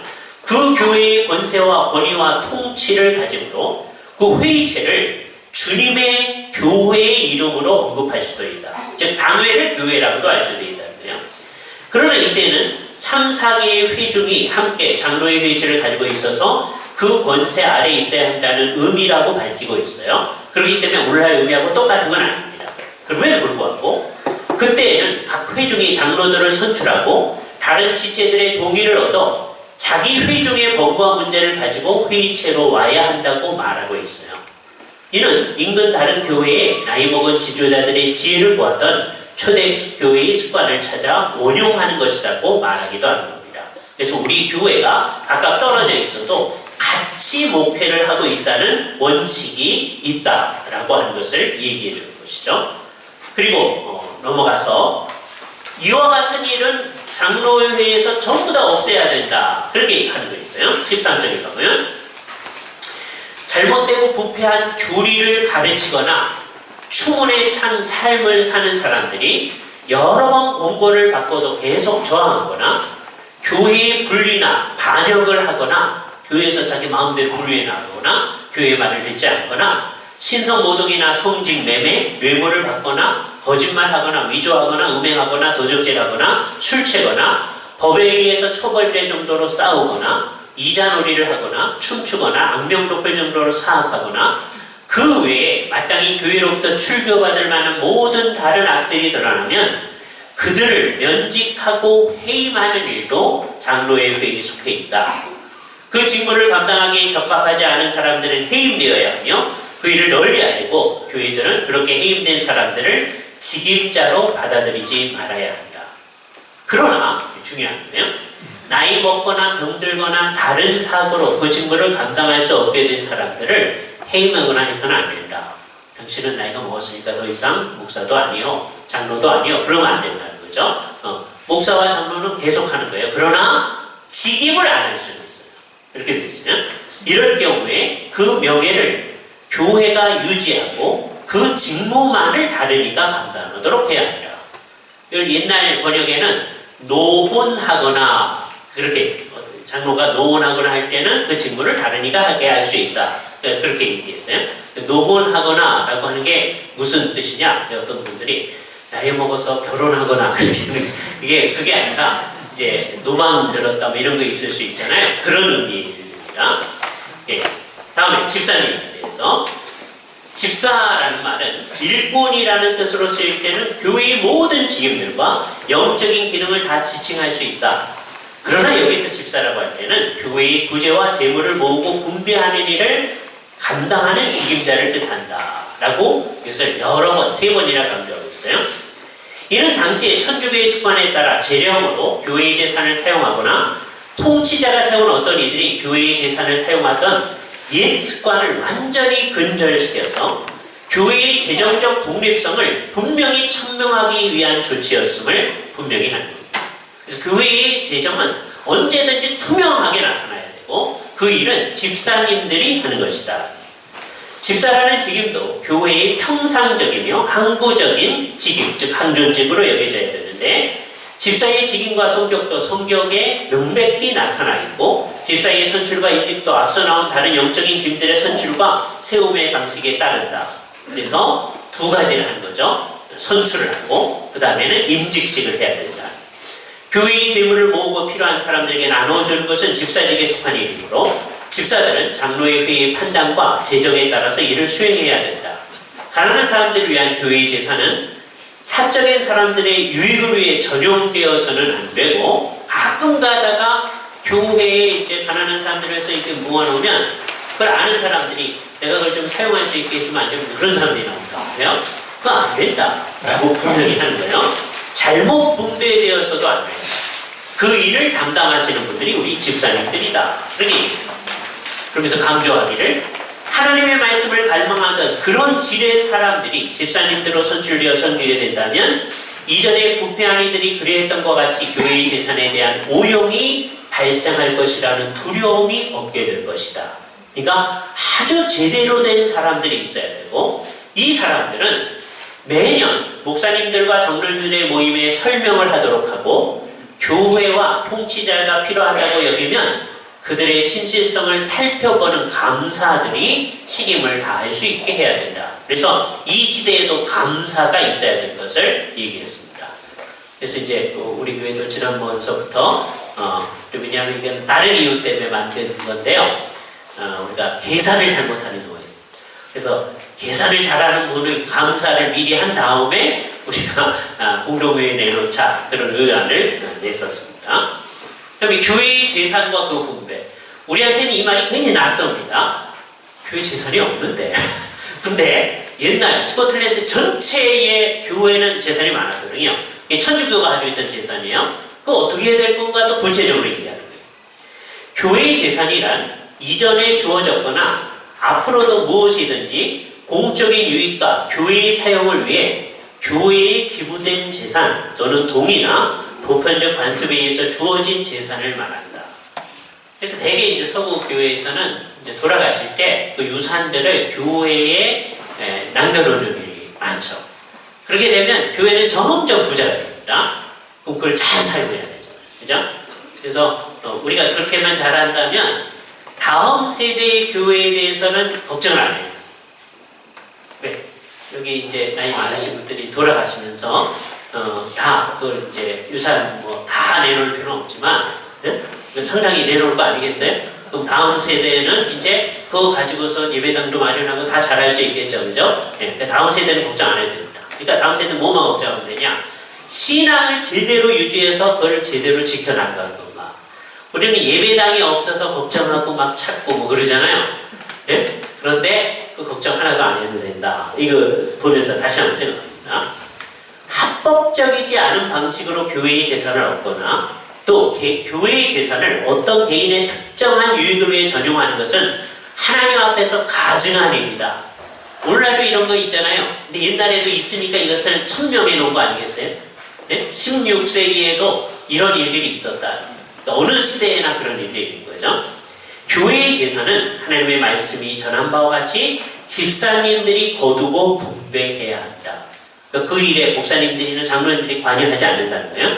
그 교회의 권세와 권위와 통치를 가지고 그 회의체를 주님의 교회의 이름으로 언급할 수도 있다. 즉 당회를 교회라고도 할 수도 있다는 거예요. 그러나 이때는 3, 4개의 회중이 함께 장로의 회의체를 가지고 있어서 그 권세 아래에 있어야 한다는 의미라고 밝히고 있어요. 그렇기 때문에 오늘날 의미하고 똑같은 건 아닙니다. 그럼에도 불구하고 그때에는 각 회중이 장로들을 선출하고 다른 지체들의 동의를 얻어 자기 회중의 법과 문제를 가지고 회의체로 와야 한다고 말하고 있어요. 이는 인근 다른 교회의 나이 먹은 지도자들의 지혜를 보았던 초대교회의 습관을 찾아 원용하는 것이라고 말하기도 하는 겁니다. 그래서 우리 교회가 각각 떨어져 있어도 같이 목회를 하고 있다는 원칙이 있다라고 하는 것을 얘기해 주는 것이죠. 그리고 넘어가서 이와 같은 일은 장로회에서 전부 다 없애야 된다. 그렇게 하는 거 있어요. 13절에 가면 잘못되고 부패한 교리를 가르치거나 추문에 찬 삶을 사는 사람들이 여러 번 권고를 받고도 계속 저항하거나 교회의 분리나 반역을 하거나 교회에서 자기 마음대로 분리해 나가거나 교회의 말을 듣지 않거나 신성모독이나 성직 매매, 뇌물을 받거나 거짓말하거나 위조하거나 음행하거나 도적질하거나 술취거나 법에 의해서 처벌될 정도로 싸우거나 이자놀이를 하거나 춤추거나 악명 높을 정도로 사악하거나 그 외에 마땅히 교회로부터 출교받을 만한 모든 다른 악들이 드러나면 그들을 면직하고 해임하는 일도 장로의 회의에 속해 있다. 그 직무를 감당하기에 적합하지 않은 사람들은 해임되어야 하며 그 일을 널리 알고 교회들은 그렇게 해임된 사람들을 직임자로 받아들이지 말아야 한다. 그러나 중요한 거예요. 나이 먹거나 병들거나 다른 사고로 그 직무를 감당할 수 없게 된 사람들을 해임하거나 해서는 안 된다. 당신은 나이가 먹었으니까 더 이상 목사도 아니요, 장로도 아니요. 그러면 안 된다는 거죠. 목사와 장로는 계속 하는 거예요. 그러나 직임을 안 할 수는 있어요. 이렇게 되어 있으면 이럴 경우에 그 명예를 교회가 유지하고 그 직무만을 다른 이가 감당하도록 해야 합니다. 이걸 옛날 번역에는 노혼하거나, 그렇게 장로가 노혼하거나 할 때는 그 직무를 다른 이가 하게 할 수 있다. 그렇게 얘기했어요. 노혼하거나 라고 하는 게 무슨 뜻이냐? 어떤 분들이 나이 먹어서 결혼하거나 이게 그게 아니라 이제 노망 들었다 뭐 이런 거 있을 수 있잖아요. 그런 의미입니다. 예. 다음에 집사님에 대해서, 집사라는 말은 일꾼이라는 뜻으로 쓰일 때는 교회의 모든 직임들과 영적인 기능을 다 지칭할 수 있다. 그러나 여기서 집사라고 할 때는 교회의 구제와 재물을 모으고 분배하는 일을 감당하는 직임자를 뜻한다 라고 이것을 여러 번, 3번이나 강조하고 있어요. 이는 당시의 천주교의 습관에 따라 재량으로 교회의 재산을 사용하거나 통치자가 세운 어떤 이들이 교회의 재산을 사용하던 옛 습관을 완전히 근절시켜서 교회의 재정적 독립성을 분명히 천명하기 위한 조치였음을 분명히 하는 겁니다. 그래서 교회의 재정은 언제든지 투명하게 나타나야 되고 그 일은 집사님들이 하는 것이다. 집사라는 직임도 교회의 평상적이며 항구적인 직임, 즉 항존직으로 여겨져야 되는데 집사의 직임과 성격도 성경에 명백히 나타나 있고 집사의 선출과 임직도 앞서 나온 다른 영적인 직임들의 선출과 세움의 방식에 따른다. 그래서 두 가지를 하는 거죠. 선출을 하고 그 다음에는 임직식을 해야 된다. 교회의 재물을 모으고 필요한 사람들에게 나눠주는 것은 집사직에 속한 일이므로 집사들은 장로의 회의 판단과 재정에 따라서 일을 수행해야 된다. 가난한 사람들을 위한 교회의 재산은 사적인 사람들의 유익을 위해 전용되어서는 안 되고 가끔 가다가 교회에 이제 가난한 사람들을 위해서 이렇게 모아놓으면 그걸 아는 사람들이 내가 그걸 좀 사용할 수 있게 해주면 안 되면 그런 사람들이 나온다. 그래요? 그거 안 된다. 라고 분명히 하는 거예요. 잘못 분배되어서도 안 된다. 그 일을 담당하시는 분들이 우리 집사님들이다. 그렇게 얘기했습니다. 그러면서 강조하기를 하나님의 말씀을 갈망하던 그런 질의 사람들이 집사님들로 선출되어 섬기게 된다면 이전에 부패한 이들이 그리했던 것 같이 교회의 재산에 대한 오용이 발생할 것이라는 두려움이 없게 될 것이다. 그러니까 아주 제대로 된 사람들이 있어야 되고 이 사람들은 매년 목사님들과 장로님들의 모임에 설명을 하도록 하고 교회와 통치자가 필요하다고 여기면 그들의 신실성을 살펴보는 감사들이 책임을 다할 수 있게 해야 된다. 그래서 이 시대에도 감사가 있어야 될 것을 얘기했습니다. 그래서 이제 우리 교회도 지난번서부터 왜냐하면 이건 다른 이유 때문에 만든 건데요. 우리가 계산을 잘못하는 경우가 있습니다. 그래서 계산을 잘하는 분을 감사를 미리 한 다음에 우리가 공동회의에 내놓자 그런 의안을 냈었습니다. 그다음에 교회의 재산과 그 분배. 우리한테는 이 말이 굉장히 낯섭니다. 교회 재산이 없는데. 근데 옛날 스코틀랜드 전체의 교회는 재산이 많았거든요. 천주교가 가지고 있던 재산이에요. 그거 어떻게 해야 될 건가도 구체적으로 얘기하는 거예요. 교회의 재산이란 이전에 주어졌거나 앞으로도 무엇이든지 공적인 유익과 교회의 사용을 위해 교회에 기부된 재산 또는 동의나 보편적 관습에 의해서 주어진 재산을 말한다. 그래서 대개 이제 서구 교회에서는 이제 돌아가실 때 그 유산들을 교회에 남겨놓는 일이 많죠. 그렇게 되면 교회는 점점 부자가 됩니다. 그럼 그걸 잘 사용해야 되죠. 그죠? 그래서 우리가 그렇게만 잘한다면 다음 세대의 교회에 대해서는 걱정을 안 해요. 왜? 여기 이제 나이 많으신 분들이 돌아가시면서 다 그걸 이제 유산 뭐 다 내놓을 필요는 없지만 상당히 내놓을 거 아니겠어요? 그럼 다음 세대는 이제 그거 가지고서 예배당도 마련하고 다 잘할 수 있겠죠, 그죠? 네, 다음 세대는 걱정 안 해도 됩니다. 그러니까 다음 세대는 뭐만 걱정하면 되냐? 신앙을 제대로 유지해서 그걸 제대로 지켜나가는 건가? 우리는 예배당이 없어서 걱정하고 막 찾고 뭐 그러잖아요. 네? 그런데 그 걱정 하나도 안 해도 된다. 이거 보면서 다시 한번 생각합니다. 합법적이지 않은 방식으로 교회의 재산을 얻거나 또 교회의 재산을 어떤 개인의 특정한 유익을 위해 전용하는 것은 하나님 앞에서 가증한 일이다. 오늘날도 이런 거 있잖아요. 근데 옛날에도 있으니까 이것을 천명해 놓은 거 아니겠어요? 네? 16세기에도 이런 일들이 있었다. 어느 시대에나 그런 일들이 있는 거죠. 교회의 재산은 하나님의 말씀이 전한 바와 같이 집사님들이 거두고 분배해야 한다. 그 일에 목사님들이나 장로님들이 관여하지 않는다는 거예요.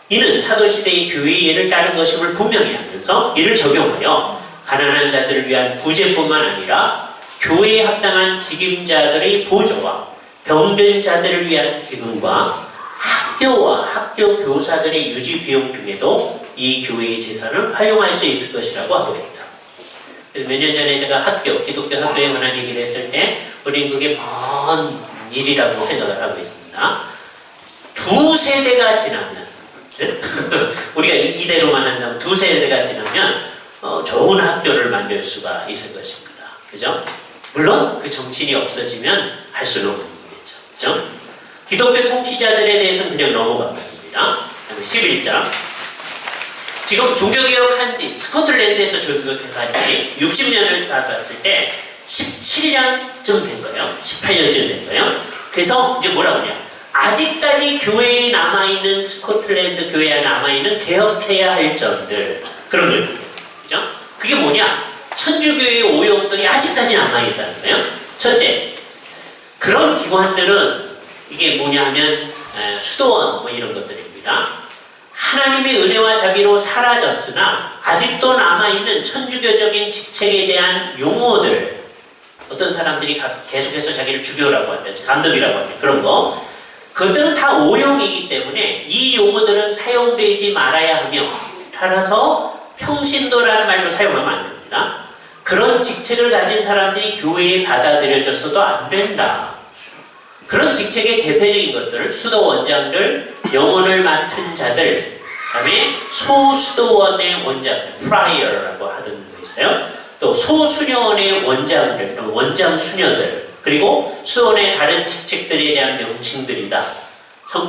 이는 사도시대의 교회의 예를 따른 것임을 분명히 하면서 이를 적용하여 가난한 자들을 위한 구제뿐만 아니라 교회에 합당한 직임자들의 보조와 병든 자들을 위한 기금과 학교와 학교 교사들의 유지 비용 중에도 이 교회의 재산을 활용할 수 있을 것이라고 하고 있다. 그래서 몇 년 전에 제가 기독교 학교에 관한 얘기를 했을 때 우리는 그게 먼 일이라고 생각을 하고 있습니다. 두 세대가 지나면 우리가 이대로만 한다면 두 세대가 지나면 좋은 학교를 만들 수가 있을 것입니다. 그죠? 물론 그 정신이 없어지면 할 수는 없는 거겠죠. 그죠? 기독교 통치자들에 대해서는 그냥 넘어가겠습니다. 11장. 지금 종교개혁한 지, 스코틀랜드에서 종교개혁한 지 60년을 살았을 때 17년쯤 된 거예요. 18년쯤 된 거예요. 그래서 이제 뭐라고 하냐. 아직까지 교회에 남아있는 스코틀랜드 교회에 남아있는 개혁해야 할 점들. 그런 거예요. 그죠? 그게 뭐냐? 천주교의 오용들이 아직까지 남아있다는 거예요. 첫째, 그런 기관들은 이게 뭐냐 하면 수도원 뭐 이런 것들입니다. 하나님의 은혜와 자비로 사라졌으나 아직도 남아있는 천주교적인 직책에 대한 용어들, 어떤 사람들이 계속해서 자기를 주교라고 한다, 감독이라고 한다, 그런 거, 그것들은 다 오용이기 때문에 이 용어들은 사용되지 말아야 하며, 따라서 평신도라는 말도 사용하면 안 됩니다. 그런 직책을 가진 사람들이 교회에 받아들여져서도 안 된다. 그런 직책의 대표적인 것들, 수도 원장들, 영혼을 맡은 자들, 그다음에 소수도원의 원장들, 프라이어라고 하던 거 있어요. 또 소수녀원의 원장들, 원장 수녀들, 그리고 수도원의 다른 직책들에 대한 명칭들이다.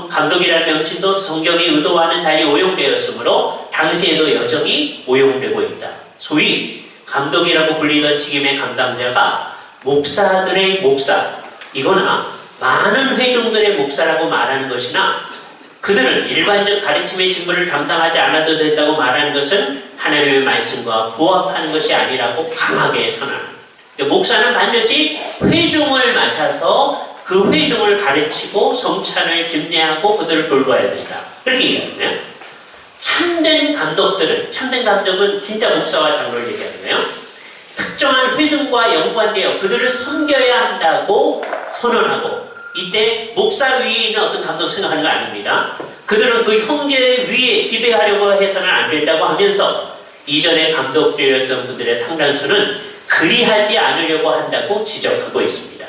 감독이라는 명칭도 성경의 의도와는 달리 오용되었으므로 당시에도 여전히 오용되고 있다. 소위 감독이라고 불리던 직임의 감당자가 목사들의 목사, 이거나 많은 회중들의 목사라고 말하는 것이나 그들은 일반적 가르침의 직무를 담당하지 않아도 된다고 말하는 것은 하나님의 말씀과 부합하는 것이 아니라고 강하게 선언합니다. 목사는 반드시 회중을 맡아서 그 회중을 가르치고 성찬을 집례하고 그들을 돌봐야 된다. 그렇게 얘기하네요. 참된 감독들은, 참된 감독은 진짜 목사와 장로를 얘기하는 거예요. 특정한 회중과 연관되어 그들을 섬겨야 한다고 선언하고, 이때 목사 위에 있는 어떤 감독 생각하는 거 아닙니다. 그들은 그 형제 위에 지배하려고 해서는 안 된다고 하면서 이전에 감독되었던 분들의 상당수는 그리하지 않으려고 한다고 지적하고 있습니다.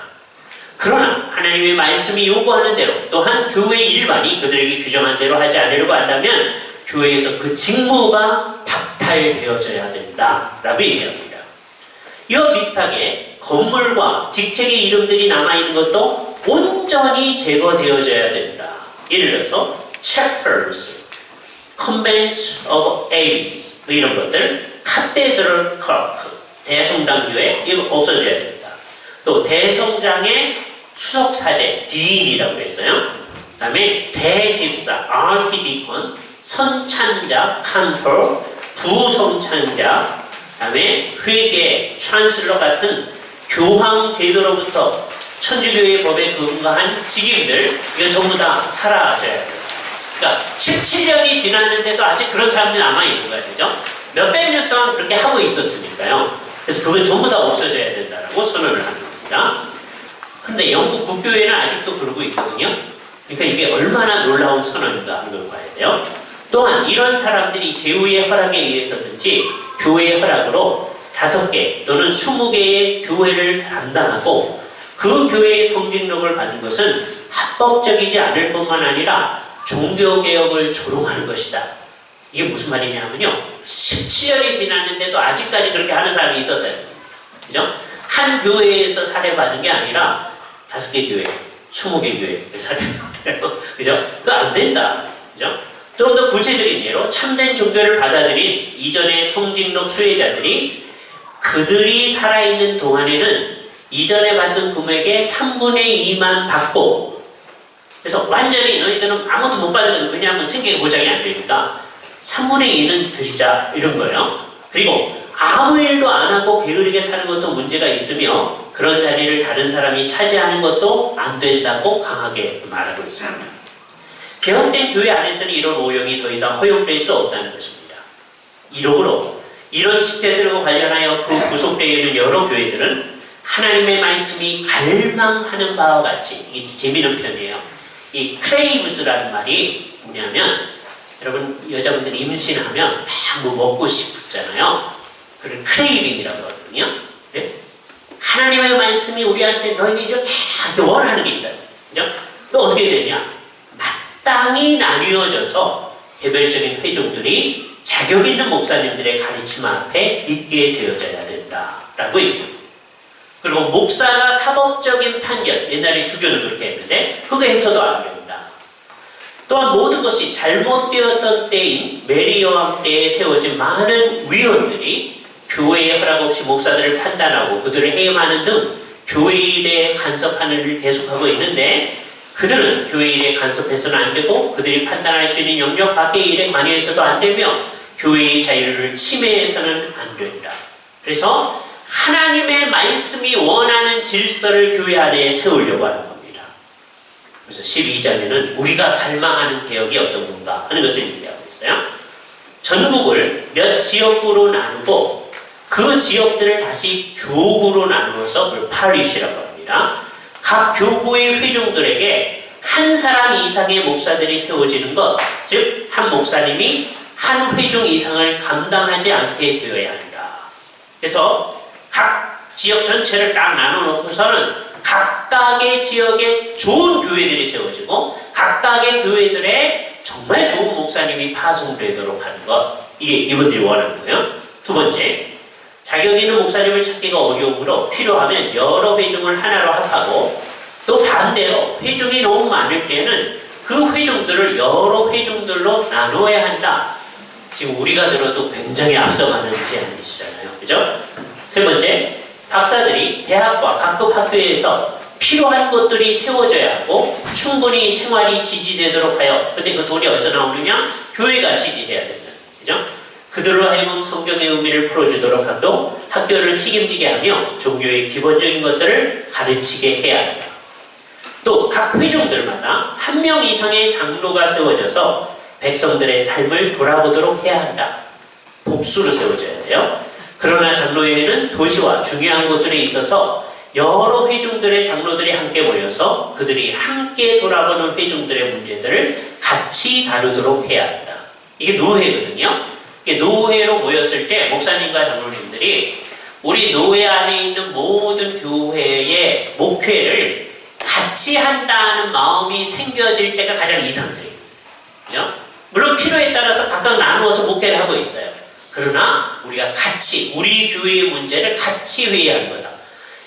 그러나 하나님의 말씀이 요구하는 대로, 또한 교회 일반이 그들에게 규정한 대로 하지 않으려고 한다면 교회에서 그 직무가 박탈되어져야 된다라고 얘기합니다. 이와 비슷하게 건물과 직책의 이름들이 남아있는 것도 온전히 제거되어져야 된다. 예를 들어서 chapters, convent of abbeys 이런 것들, 카테드럴 클러크, 대성당교회 이거 없어져야 된다. 또 대성장의 수석사제, 디인이라고 했어요. 그 다음에 대집사, 아키디콘, 선찬자, 칸토, 부성찬자, 그 다음에 회계, 찬슬러 같은 교황 제도로부터 천주교의 법에 근거한 직임들, 이거 전부 다 사라져야 돼요. 그러니까 17년이 지났는데도 아직 그런 사람들이 남아있는 거예요. 그죠? 몇백 년 동안 그렇게 하고 있었으니까요. 그래서 그건 전부 다 없어져야 된다고 선언을 하는 겁니다. 그런데 영국 국교회는 아직도 그러고 있거든요. 그러니까 이게 얼마나 놀라운 선언인가 하는 걸 봐야 돼요. 또한 이런 사람들이 제후의 허락에 의해서든지 교회의 허락으로 5개 또는 20개의 교회를 담당하고 그 교회의 성직록을 받는 것은 합법적이지 않을 뿐만 아니라 종교개혁을 조롱하는 것이다. 이게 무슨 말이냐면요, 17년이 지났는데도 아직까지 그렇게 하는 사람이 있었대요. 그죠? 한 교회에서 사례받은 게 아니라 5개 교회, 20개 교회 사례받아요. 그죠? 그거 안 된다. 그죠? 좀 더 구체적인 예로 참된 종교를 받아들인 이전의 성직록 수혜자들이 그들이 살아있는 동안에는 이전에 받은 금액의 3분의 2만 받고, 그래서 완전히 너희들은 아무것도 못 받는, 왜냐하면 생계가 보장이 안 되니까 3분의 2는 드리자 이런 거예요. 그리고 아무 일도 안 하고 게으르게 사는 것도 문제가 있으며 그런 자리를 다른 사람이 차지하는 것도 안 된다고 강하게 말하고 있습니다. 개혁된 교회 안에서는 이런 오용이 더 이상 허용될 수 없다는 것입니다. 이러므로 이런 직제들과 관련하여 그 구속되어 있는 여러 교회들은 하나님의 말씀이 갈망하는 바와 같이, 이게 재미있는 표현이에요. 이 크레이브스라는 말이 뭐냐면, 여러분 여자분들 임신하면 막 뭐 먹고 싶잖아요. 그걸 크레이빙이라고 하거든요. 네? 하나님의 말씀이 우리한테 너희들이 좀 이렇게 원하는 게 있다. 그죠? 또 어떻게 되냐? 마땅히 나뉘어져서 개별적인 회중들이 자격 있는 목사님들의 가르침 앞에 있게 되어져야 된다라고 얘기합니다. 그리고 목사가 사법적인 판결, 옛날에 주교는 그렇게 했는데 그거 해서도 안 됩니다. 또한 모든 것이 잘못되었던 때인 메리 여왕 때에 세워진 많은 위원들이 교회의 허락 없이 목사들을 판단하고 그들을 해임하는 등 교회 일에 간섭하는 일을 계속하고 있는데, 그들은 교회 일에 간섭해서는 안 되고 그들이 판단할 수 있는 영역 밖의 일에 관여해서도 안 되며 교회의 자유를 침해해서는 안 된다. 그래서 하나님의 말씀이 원하는 질서를 교회 안에 세우려고 하는 겁니다. 그래서 12장에는 우리가 갈망하는 개혁이 어떤 건가 하는 것을 얘기하고 있어요. 전국을 몇 지역구로 나누고 그 지역들을 다시 교구로 나누어서 그걸 파리시라고 합니다. 각 교구의 회중들에게 한 사람 이상의 목사들이 세워지는 것, 즉 한 목사님이 한 회중 이상을 감당하지 않게 되어야 한다. 그래서 각 지역 전체를 딱 나눠놓고서는 각각의 지역에 좋은 교회들이 세워지고 각각의 교회들에 정말 좋은 목사님이 파송되도록 하는 것, 이게 이분들이 원하는 거예요. 두 번째, 자격 있는 목사님을 찾기가 어려우므로 필요하면 여러 회중을 하나로 합하고, 또 반대로 회중이 너무 많을 때는 그 회중들을 여러 회중들로 나누어야 한다. 지금 우리가 들어도 굉장히 앞서가는 제안이시잖아요. 그죠? 세 번째, 박사들이 대학과 각급 학교에서 필요한 것들이 세워져야 하고 충분히 생활이 지지되도록 하여, 근데 그 돈이 어디서 나오느냐? 교회가 지지해야 된다. 그죠? 그들로 하여금 성경의 의미를 풀어주도록 하고 학교를 책임지게 하며 종교의 기본적인 것들을 가르치게 해야 한다. 또 각 회중들마다 한 명 이상의 장로가 세워져서 백성들의 삶을 돌아보도록 해야 한다. 복수로 세워져야 돼요. 그러나 장로회에는 도시와 중요한 것들에 있어서 여러 회중들의 장로들이 함께 모여서 그들이 함께 돌아보는 회중들의 문제들을 같이 다루도록 해야 한다. 이게 노회거든요. 이게 노회로 모였을 때 목사님과 장로님들이 우리 노회 안에 있는 모든 교회의 목회를 같이 한다는 마음이 생겨질 때가 가장 이상적이에요. 그죠? 물론 필요에 따라서 각각 나누어서 목회를 하고 있어요. 그러나 우리가 같이 우리 교회의 문제를 같이 회의하는 거다.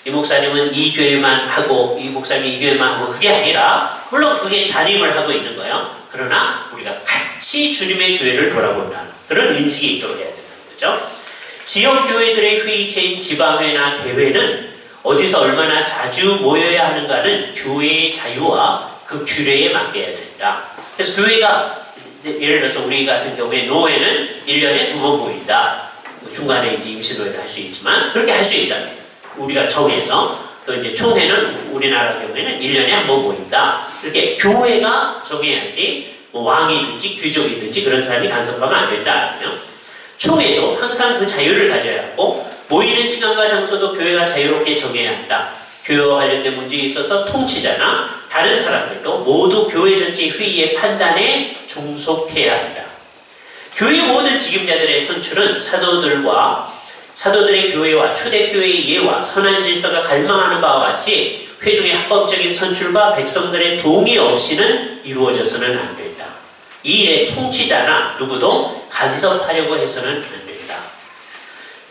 이 목사님은 이 교회만 하고 이 목사님이 이 교회만 하고, 그게 아니라 물론 그게 단임을 하고 있는 거예요. 그러나 우리가 같이 주님의 교회를 돌아본다는 그런 인식이 있도록 해야 된다는 거죠. 지역 교회들의 회의체인 지방회나 대회는 어디서 얼마나 자주 모여야 하는가는 교회의 자유와 그 규례에 맡겨야 된다. 그래서 교회가 예를 들어서 우리 같은 경우에 노회는 1년에 2번 모인다. 중간에 이제 임시노회를 할 수 있지만 그렇게 할 수 있답니다. 우리가 정해서. 또 이제 총회는 우리나라 경우에는 1년에 한 번 모인다. 이렇게 교회가 정해야지 뭐 왕이든지 귀족이든지 그런 사람이 간섭하면 안 된다. 총회도 항상 그 자유를 가져야 하고 모이는 시간과 장소도 교회가 자유롭게 정해야 한다. 교회와 관련된 문제에 있어서 통치자나 다른 사람들도 모두 교회 전체 회의의 판단에 종속해야 한다. 교회 모든 직임자들의 선출은 사도들의 교회와 초대교회의 예와 선한 질서가 갈망하는 바와 같이 회중의 합법적인 선출과 백성들의 동의 없이는 이루어져서는 안 된다. 이 일의 통치자나 누구도 간섭하려고 해서는 안 된다.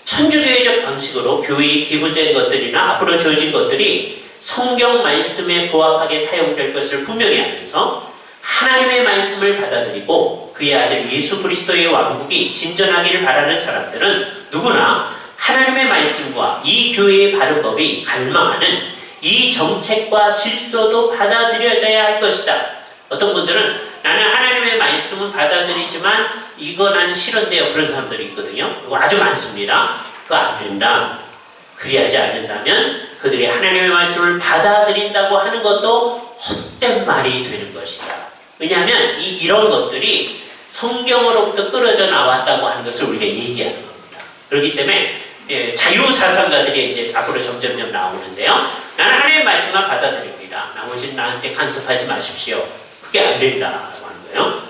천주교회적 방식으로 교회의 기본적인 것들이나 앞으로 주어진 것들이 성경 말씀에 부합하게 사용될 것을 분명히 하면서 하나님의 말씀을 받아들이고 그의 아들 예수 그리스도의 왕국이 진전하기를 바라는 사람들은 누구나 하나님의 말씀과 이 교회의 바른 법이 갈망하는 이 정책과 질서도 받아들여져야 할 것이다. 어떤 분들은 나는 하나님의 말씀은 받아들이지만 이거 나는 싫은데요, 그런 사람들이 있거든요. 그거 아주 많습니다. 그거 안 된다. 그리하지 않는다면 그들이 하나님의 말씀을 받아들인다고 하는 것도 헛된 말이 되는 것이다. 왜냐하면 이런 것들이 성경으로부터 끌어져 나왔다고 하는 것을 우리가 얘기하는 겁니다. 그렇기 때문에 자유사상가들이 이제 앞으로 점점점 나오는데요. 나는 하나님의 말씀만 받아들입니다. 나머지는 나한테 간섭하지 마십시오. 그게 안 된다고 하는 거예요.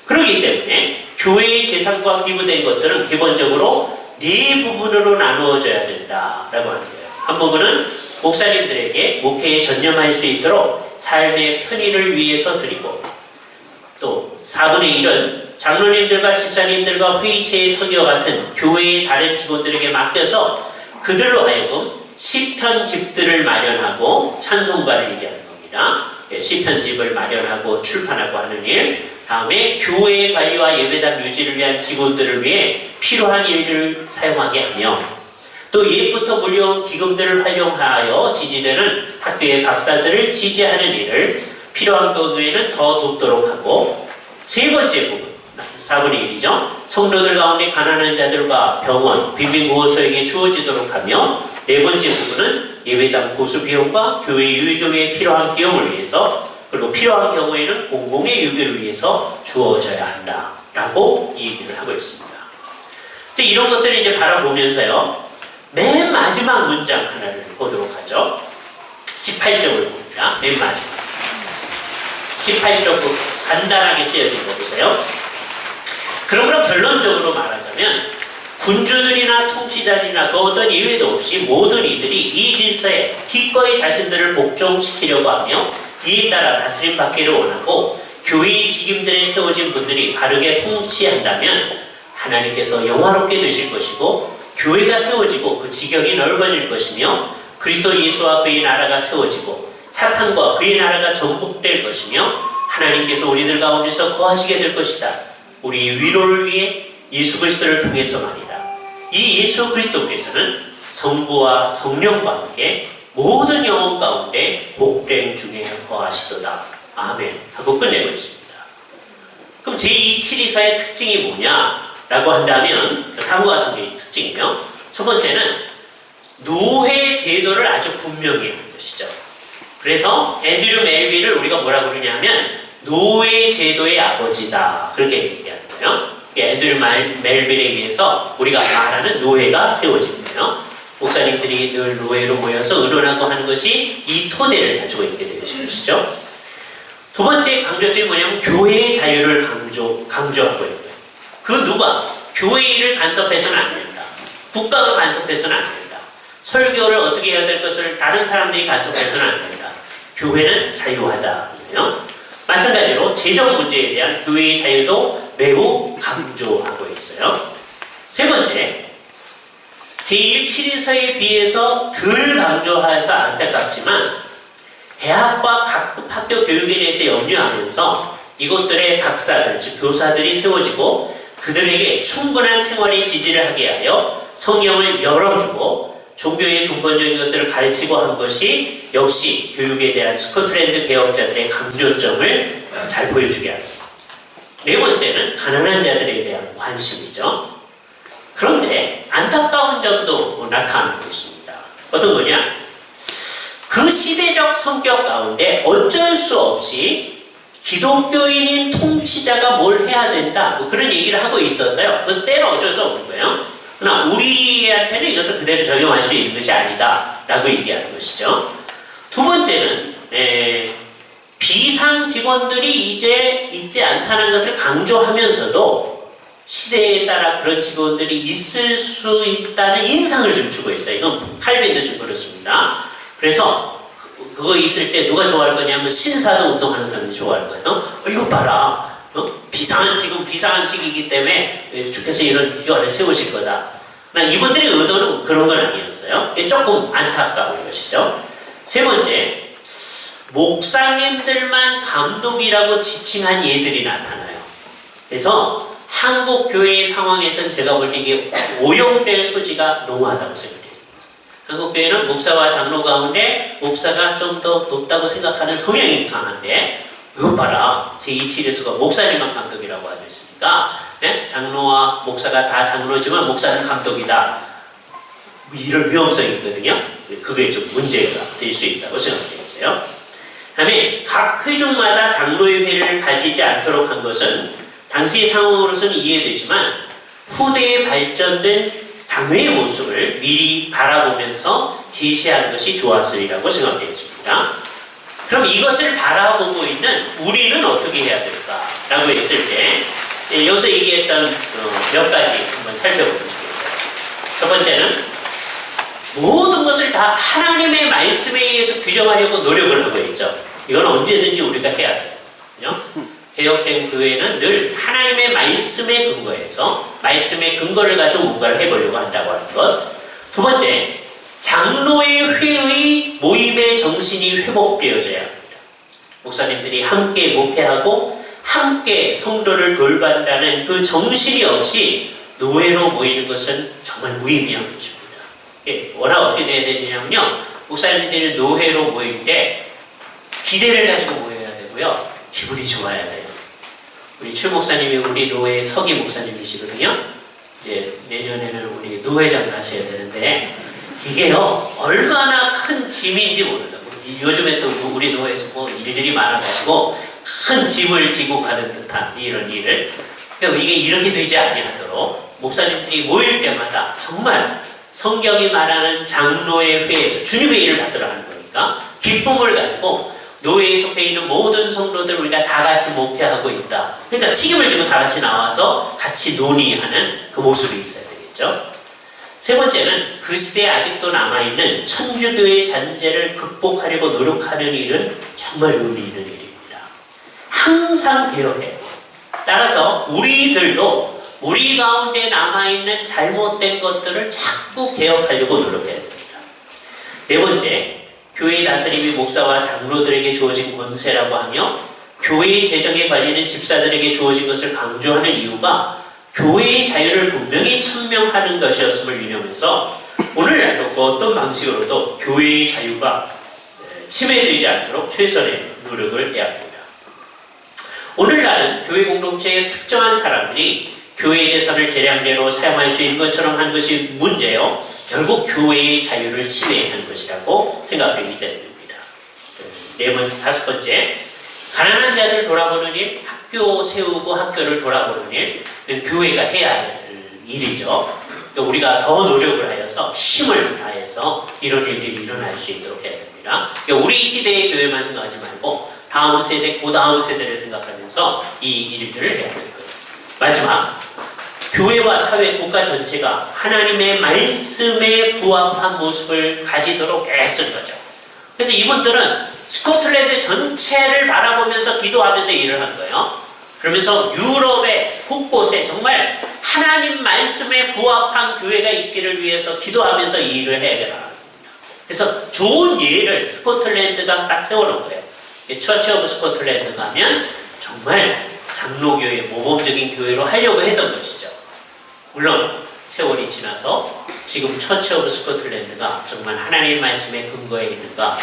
그렇기 때문에 교회의 재산과 기부된 것들은 기본적으로 네 부분으로 나누어져야 된다라고 하는 거예요. 한 부분은 목사님들에게 목회에 전념할 수 있도록 삶의 편의를 위해서 드리고, 또 4분의 1은 장로님들과 집사님들과 회의체의 서기와 같은 교회의 다른 직원들에게 맡겨서 그들로 하여금 시편집들을 마련하고 찬송가를 얘기하는 겁니다. 시편집을 마련하고 출판하고 하는 일, 다음에 교회의 관리와 예배당 유지를 위한 직원들을 위해 필요한 일을 사용하게 하며 또 옛부터 물려온 기금들을 활용하여 지지되는 학교의 박사들을 지지하는 일을 필요한 경우에는 더 돕도록 하고, 세 번째 부분, 4분의 1이죠. 성도들 가운데 가난한 자들과 병원, 빈민구호소에게 주어지도록 하며, 네 번째 부분은 예배당 고수 비용과 교회 유기금에 필요한 비용을 위해서, 그리고 필요한 경우에는 공공의 유기를 위해서 주어져야 한다라고 이 얘기를 하고 있습니다. 이런 것들을 이제 바라보면서요, 맨 마지막 문장 하나를 보도록 하죠. 18쪽을 봅니다. 맨 마지막. 18쪽 간단하게 쓰여진 거 보세요. 그러므로 결론적으로 말하자면 군주들이나 통치자들이나 그 어떤 예외도 없이 모든 이들이 이 질서에 기꺼이 자신들을 복종시키려고 하며 이에 따라 다스림 받기를 원하고, 교회의 직임들에 세워진 분들이 바르게 통치한다면 하나님께서 영화롭게 되실 것이고, 교회가 세워지고 그 지경이 넓어질 것이며, 그리스도 예수와 그의 나라가 세워지고 사탄과 그의 나라가 전복될 것이며, 하나님께서 우리들 가운데서 거하시게 될 것이다. 우리의 위로를 위해 예수 그리스도를 통해서 말이다. 이 예수 그리스도께서는 성부와 성령과 함께 모든 영혼 가운데 복된 중에 거하시도다. 아멘 하고 끝내고 있습니다. 그럼 제272서의 특징이 뭐냐라고 한다면 다음과 같은 게 특징이며, 첫 번째는 노회 제도를 아주 분명히 하는 것이죠. 그래서 앤드류 멜빌을 우리가 뭐라고 그러냐면 노회 제도의 아버지다, 그렇게 얘기하는 거예요. 앤드류 멜빌에 의해서 우리가 말하는 노회가 세워진 거예요. 목사님들이 늘 노회로 모여서 의논하고 하는 것이 이 토대를 가지고 있게 되는 것이죠. 두 번째 강조점이 뭐냐면 교회의 자유를 강조하고 있고요. 그 누가 교회의 일을 간섭해서는 안 된다. 국가가 간섭해서는 안 된다. 설교를 어떻게 해야 될 것을 다른 사람들이 간섭해서는 안 된다. 교회는 자유하다. 마찬가지로 재정 문제에 대한 교회의 자유도 매우 강조하고 있어요. 세 번째, 제172서에 비해서 덜 강조해서 안타깝지만 대학과 각급 학교 교육에 대해서 염려하면서 이곳들의 박사들, 즉 교사들이 세워지고 그들에게 충분한 생활의 지지를 하게 하여 성경을 열어주고 종교의 근본적인 것들을 가르치고 한 것이 역시 교육에 대한 스코틀랜드 개혁자들의 강조점을 잘 보여주게 합니다. 네 번째는 가난한 자들에 대한 관심이죠. 그런데 안타까운 점도 나타나고 있습니다. 어떤 거냐? 그 시대적 성격 가운데 어쩔 수 없이 기독교인인 통치자가 뭘 해야 된다, 그런 얘기를 하고 있어서요. 그때는 어쩔 수 없는 거예요. 그러나 우리한테는 이것을 그대로 적용할 수 있는 것이 아니다 라고 얘기하는 것이죠. 두 번째는 비상 직원들이 이제 있지 않다는 것을 강조하면서도 시대에 따라 그런 직원들이 있을 수 있다는 인상을 좀 주고 있어요. 이건 칼빈도 좀 그렇습니다. 그래서 그거 있을 때 누가 좋아할 거냐면 신사도 운동하는 사람들이 좋아할 거예요. 이거 봐라. 지금 비상한 시기이기 때문에 주께서 이런 기관을 세우실 거다. 이분들의 의도는 그런 건 아니었어요. 조금 안타까운 것이죠. 세 번째, 목사님들만 감독이라고 지칭한 예들이 나타나요. 그래서 한국 교회의 상황에서는 제가 볼 때 이게 오용될 소지가 농후하다고 생각해요. 한국 교회는 목사와 장로 가운데 목사가 좀 더 높다고 생각하는 성향이 강한데, 이거 봐라, 제272서가 목사님만 감독이라고 하고 있으니까 장로와 목사가 다 장로지만 목사는 감독이다, 이런 위험성이 있거든요. 그게 좀 문제가 될 수 있다고 생각되어요. 다음에 각 회중마다 장로의 회를 가지지 않도록 한 것은 당시의 상황으로서는 이해되지만 후대에 발전된 당회의 모습을 미리 바라보면서 제시하는 것이 좋았으리라고 생각되었습니다. 그럼 이것을 바라보고 있는 우리는 어떻게 해야 될까라고 했을 때 여기서 얘기했던 몇 가지 한번 살펴보면 좋겠어요. 첫 번째는 모든 것을 다 하나님의 말씀에 의해서 규정하려고 노력을 하고 있죠. 이건 언제든지 우리가 해야 돼요. 그죠? 개혁된 교회는 늘 하나님의 말씀에 근거해서 말씀의 근거를 가지고 뭔가를 해보려고 한다고 하는 것. 두 번째, 장로의 회의 모임의 정신이 회복되어져야 합니다. 목사님들이 함께 목회하고 함께 성도를 돌반다는 그 정신이 없이 노예로 모이는 것은 정말 무의미한 것입니다. 워낙 어떻게 돼야 되냐면요. 목사님들이 노회로 모일 때 기대를 가지고 모여야 되고요. 기분이 좋아야 돼요. 우리 최 목사님이 우리 노회 서기 목사님이시거든요. 이제 내년에는 우리 노회장을 하셔야 되는데 이게요 얼마나 큰 짐인지 모른다. 요즘에 또 우리 노회에서 뭐 일들이 많아가지고 큰 짐을 지고 가는 듯한 이런 일을, 그러니까 이게 이렇게 되지 아니하도록 목사님들이 모일 때마다 정말 성경이 말하는 장로의 회에서 주님의 일을 받으러 하는 거니까 기쁨을 가지고 노예에 속해 있는 모든 성도들 우리가 다 같이 목회하고 있다. 그러니까 책임을 지고 다 같이 나와서 같이 논의하는 그 모습이 있어야 되겠죠. 세 번째는 그 시대에 아직도 남아있는 천주교의 잔재를 극복하려고 노력하는 일은 정말 의미 있는 일입니다. 항상 개혁해요. 따라서 우리들도 우리 가운데 남아있는 잘못된 것들을 자꾸 개혁하려고 노력해야 됩니다. 네 번째, 교회의 다스림이 목사와 장로들에게 주어진 권세라고 하며 교회의 재정에 관리는 집사들에게 주어진 것을 강조하는 이유가 교회의 자유를 분명히 천명하는 것이었음을 유념해서 오늘날도 어떤 방식으로도 교회의 자유가 침해되지 않도록 최선의 노력을 해야 합니다. 오늘날은 교회 공동체의 특정한 사람들이 교회의 재산을 재량대로 사용할 수 있는 것처럼 하는 것이 문제요. 결국 교회의 자유를 침해하는 것이라고 생각하기 때문입니다. 다섯 번째, 가난한 자들 돌아보는 일, 학교 세우고 학교를 돌아보는 일, 교회가 해야 할 일이죠. 우리가 더 노력을 하여서 힘을 다해서 이런 일들이 일어날 수 있도록 해야 됩니다. 우리 시대의 교회만 생각하지 말고 다음 세대, 그 다음 세대를 생각하면서 이 일들을 해야 될 거예요. 마지막, 교회와 사회, 국가 전체가 하나님의 말씀에 부합한 모습을 가지도록 애쓴 거죠. 그래서 이분들은 스코틀랜드 전체를 바라보면서 기도하면서 일을 한 거예요. 그러면서 유럽의 곳곳에 정말 하나님 말씀에 부합한 교회가 있기를 위해서 기도하면서 이 일을 해야겠다. 그래서 좋은 예를 스코틀랜드가 딱 세워놓은 거예요. 처치 오브 스코틀랜드 가면 정말 장로교회, 모범적인 교회로 하려고 했던 것이죠. 물론 세월이 지나서 지금 처치 오브 스코틀랜드가 정말 하나님의 말씀에 근거해 있는가?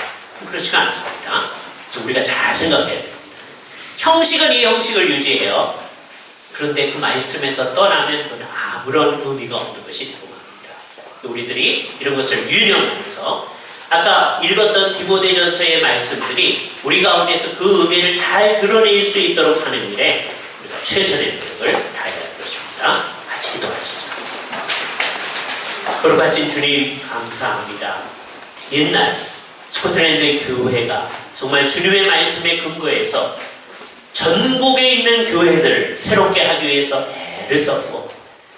그렇지가 않습니다. 그래서 우리가 잘 생각해야 됩니다. 형식은 이 형식을 유지해요. 그런데 그 말씀에서 떠나면 그건 아무런 의미가 없는 것이 되고 맙니다. 우리들이 이런 것을 유념하면서 아까 읽었던 디모데전서의 말씀들이 우리 가운데서 그 의미를 잘 드러낼 수 있도록 하는 일에 우리가 최선의 노력을 다해야 할 것입니다. 같이 기도하시죠. 거룩하신 주님 감사합니다. 옛날 스코틀랜드의 교회가 정말 주님의 말씀에 근거해서 전국에 있는 교회들을 새롭게 하기 위해서 애를 썼고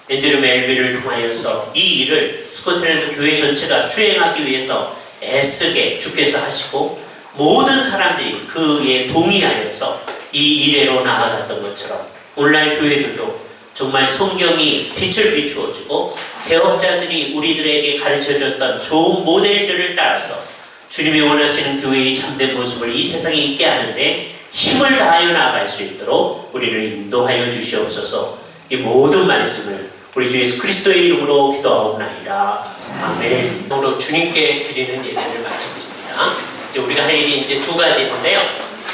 앤드류 멜빌을 통하여서 이 일을 스코틀랜드 교회 전체가 수행하기 위해서 애쓰게 주께서 하시고 모든 사람들이 그에 동의하여서 이 일에로 나아갔던 것처럼 오늘날 교회들도 정말 성경이 빛을 비추어주고 개혁자들이 우리들에게 가르쳐줬던 좋은 모델들을 따라서 주님이 원하시는 교회의 참된 모습을 이 세상에 있게 하는데 힘을 다하여 나아갈 수 있도록 우리를 인도하여 주시옵소서. 이 모든 말씀을 우리 주 예수 그리스도의 이름으로 기도하옵나이다. 아멘. 오늘 주님께 드리는 예배를 마쳤습니다. 이제 우리가 할 일이 이제 두 가지인데요.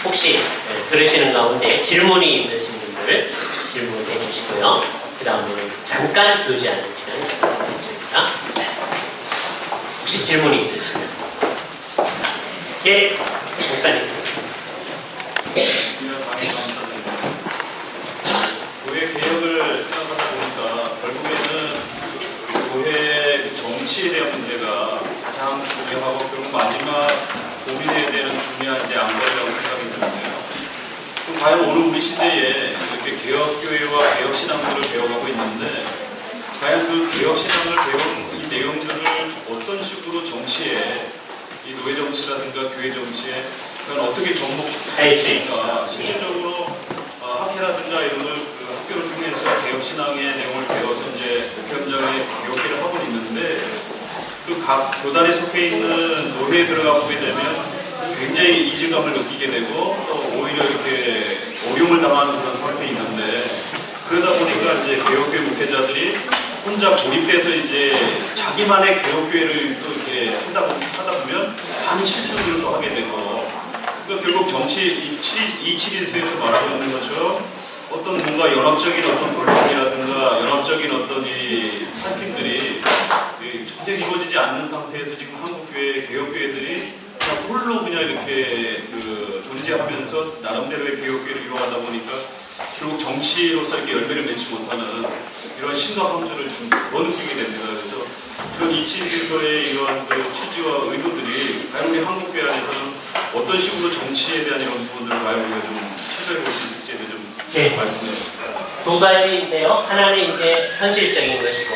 혹시 들으시는 가운데 질문이 있으신 분들 질문해 주시고요. 그 다음에는 잠깐 교제하는 시간을 갖겠습니다. 혹시 질문이 있으시면 예, 목사님. 교회 개혁을 생각하다 보니까 결국에는 교회 정치에 대한 문제가 가장 중요하고 결국 마지막 고민해야 되는 중요한 안건이라고 생각이 드는데요. 그럼 과연 오늘 우리 시대에 이렇게 개혁교회와 개혁신앙들을 배워가고 있는데 과연 그 개혁신앙을 배운 이 내용들을 어떤 식으로 정치에 이 노예 정치라든가 교회 정치에 어떻게 접목할 수 있을까? 실질적으로 학회라든가 이런 걸 학교를 통해서 개혁신앙의 내용을 배워서 이제 목회 현장에 개혁회를 하고 있는데 그 각 교단에 속해 있는 노회에 들어가 보게 되면 굉장히 이질감을 느끼게 되고 또 오히려 이렇게 어려움을 당하는 그런 상황이 있는데 그러다 보니까 이제 개혁교회 목회자들이 혼자 고립돼서 이제 자기만의 개혁교회를 또 이렇게 하다 보면 많은 실수들을 또 하게 되고, 그러니까 결국 정치 272에서 말하고 있는 것처럼 어떤 뭔가 연합적인 어떤 돌파이라든가 연합적인 어떤 이 살핌들이 전혀 이루어지지 않는 상태에서 지금 한국교회 개혁교회들이 그냥 홀로 그냥 이렇게 존재하면서 나름대로의 개혁교회를 이루어가다 보니까 결국 정치로서 이렇게 열매를 맺지 못하는 이런 심각함들을 좀 더 느끼게 됩니다. 그래서 그런 이치리서의 이러한 그 취지와 의도들이 과연 우리 한국교회 안에서는 어떤 식으로 정치에 대한 이런 부분들을 과연 우리가 좀 시도해 볼 수 있을지에 대해 좀 말씀해 주시죠. 두 가지인데요. 하나는 이제 현실적인 것이고,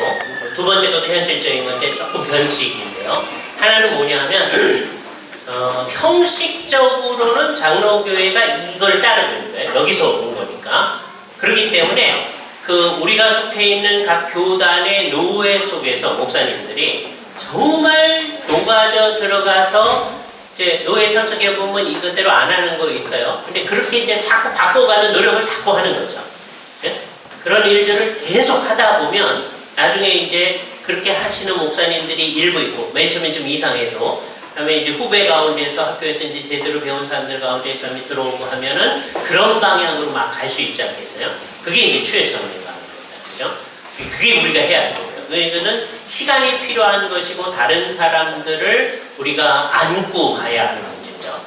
두 번째 것도 현실적인 건데 조금 변칙인데요. 하나는 뭐냐면 형식적으로는 장로교회가 이걸 따르고 있는 거예요. 여기서 온 거니까. 그렇기 때문에 우리가 속해 있는 각 교단의 노회 속에서 목사님들이 정말 녹아져 들어가서 이제 노예 참석해 보면 이것대로 안 하는 거 있어요. 근데 그렇게 이제 자꾸 바꿔가는 노력을 자꾸 하는 거죠. 네? 그런 일들을 계속 하다 보면 나중에 이제 그렇게 하시는 목사님들이 일부 있고, 맨 처음엔 좀 이상해도, 그다음에 이제 후배 가운데서 학교에서 이제 제대로 배운 사람들 가운데서 들어오고 하면은 그런 방향으로 막 갈 수 있지 않겠어요? 그게 이제 추회성의 방향입니다. 그죠? 그게 우리가 해야 하는 거예요. 이거는 시간이 필요한 것이고 다른 사람들을 우리가 안고 가야 하는 문제죠.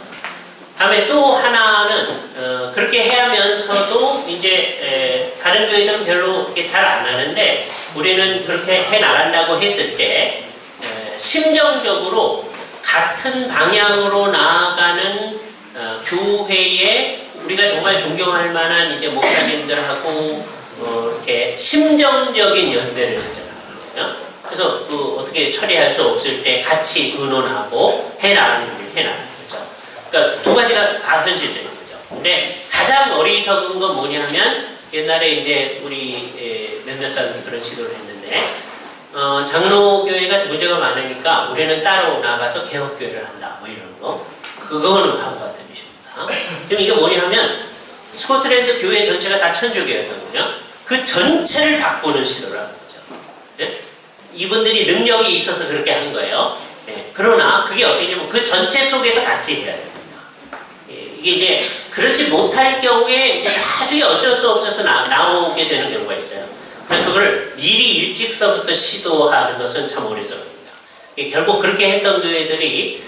다음에 또 하나는 그렇게 해야면서도 이제 다른 교회들은 별로 이렇게 잘 안 하는데 우리는 그렇게 해 나간다고 했을 때 심정적으로 같은 방향으로 나아가는 교회에 우리가 정말 존경할 만한 이제 목사님들하고 이렇게 심정적인 연대를 하잖아요. 그래서 어떻게 처리할 수 없을 때 같이 의논하고 해나가는 거죠. 그러니까 두 가지가 다 현실적인 거죠. 근데 가장 어리석은 건 뭐냐면 옛날에 이제 우리 몇몇 사람들이 그런 시도를 했는데 장로교회가 문제가 많으니까 우리는 따로 나가서 개혁교회를 한다 뭐 이런 거. 그거는 바보 같은 짓입니다. 지금 이게 뭐냐면 스코틀랜드 교회 전체가 다 천주교였거든요. 그 전체를 바꾸는 시도를 하는 거죠. 네? 이분들이 능력이 있어서 그렇게 한 거예요. 네. 그러나 그게 어떻게 되면 그 전체 속에서 같이 해야 됩니다. 이게 이제 그렇지 못할 경우에 이제 나중에 어쩔 수 없어서 나오게 되는 경우가 있어요. 그걸 미리 일찍서부터 시도하는 것은 참 어리석습니다. 결국 그렇게 했던 교회들이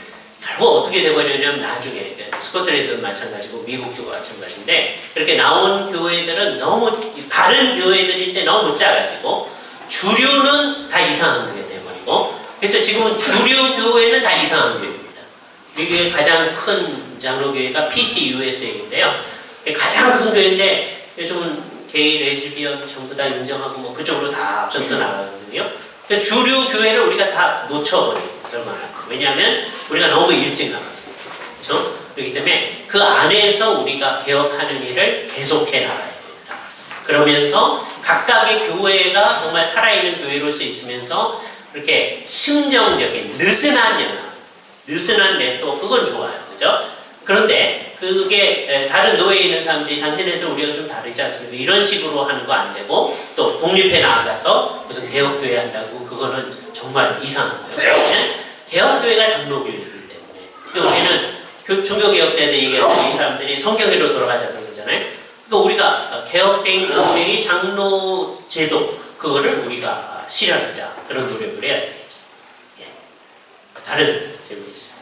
결국 어떻게 되버리냐면 나중에 스코틀랜드도 마찬가지고 미국도 마찬가지인데 그렇게 나온 교회들은 너무 다른 교회들인데 너무 작아지고 주류는 다 이상한 교회 돼버리고 그래서 지금은 주류 교회는 다 이상한 교회입니다. 이게 가장 큰 장로교회가 PCUSA인데요. 가장 큰 교회인데 요즘은 게이, 레즈비언 전부 다 인정하고 뭐 그쪽으로 다 앞서서 나가거든요. 그래서 주류 교회를 우리가 다 놓쳐버리고 왜냐하면 우리가 너무 일찍 나갔습니다. 그렇죠? 그렇기 때문에 그 안에서 우리가 개혁하는 일을 계속해 나가야 됩니다. 그러면서 각각의 교회가 정말 살아있는 교회로서 있으면서 이렇게 심정적인 느슨한 연합, 느슨한 네트워크 그건 좋아요. 그죠? 그런데 그게 다른 노예에 있는 사람들이 당신네들 우리가 좀 다르지 않습니까? 이런 식으로 하는 거 안 되고 또 독립해 나가서 무슨 개혁교회 한다고 그거는 정말 이상한 거예요. 개혁교회가 장로교회이기 때문에 우리는 종교개혁자들이 얘기하는 이 사람들이 성경으로 돌아가자는 거잖아요. 그러니까 우리가 개혁된 교회의 장로 제도 그거를 우리가 실현하자 그런 노력을 해야 되겠죠. 예. 다른 질문 있어요?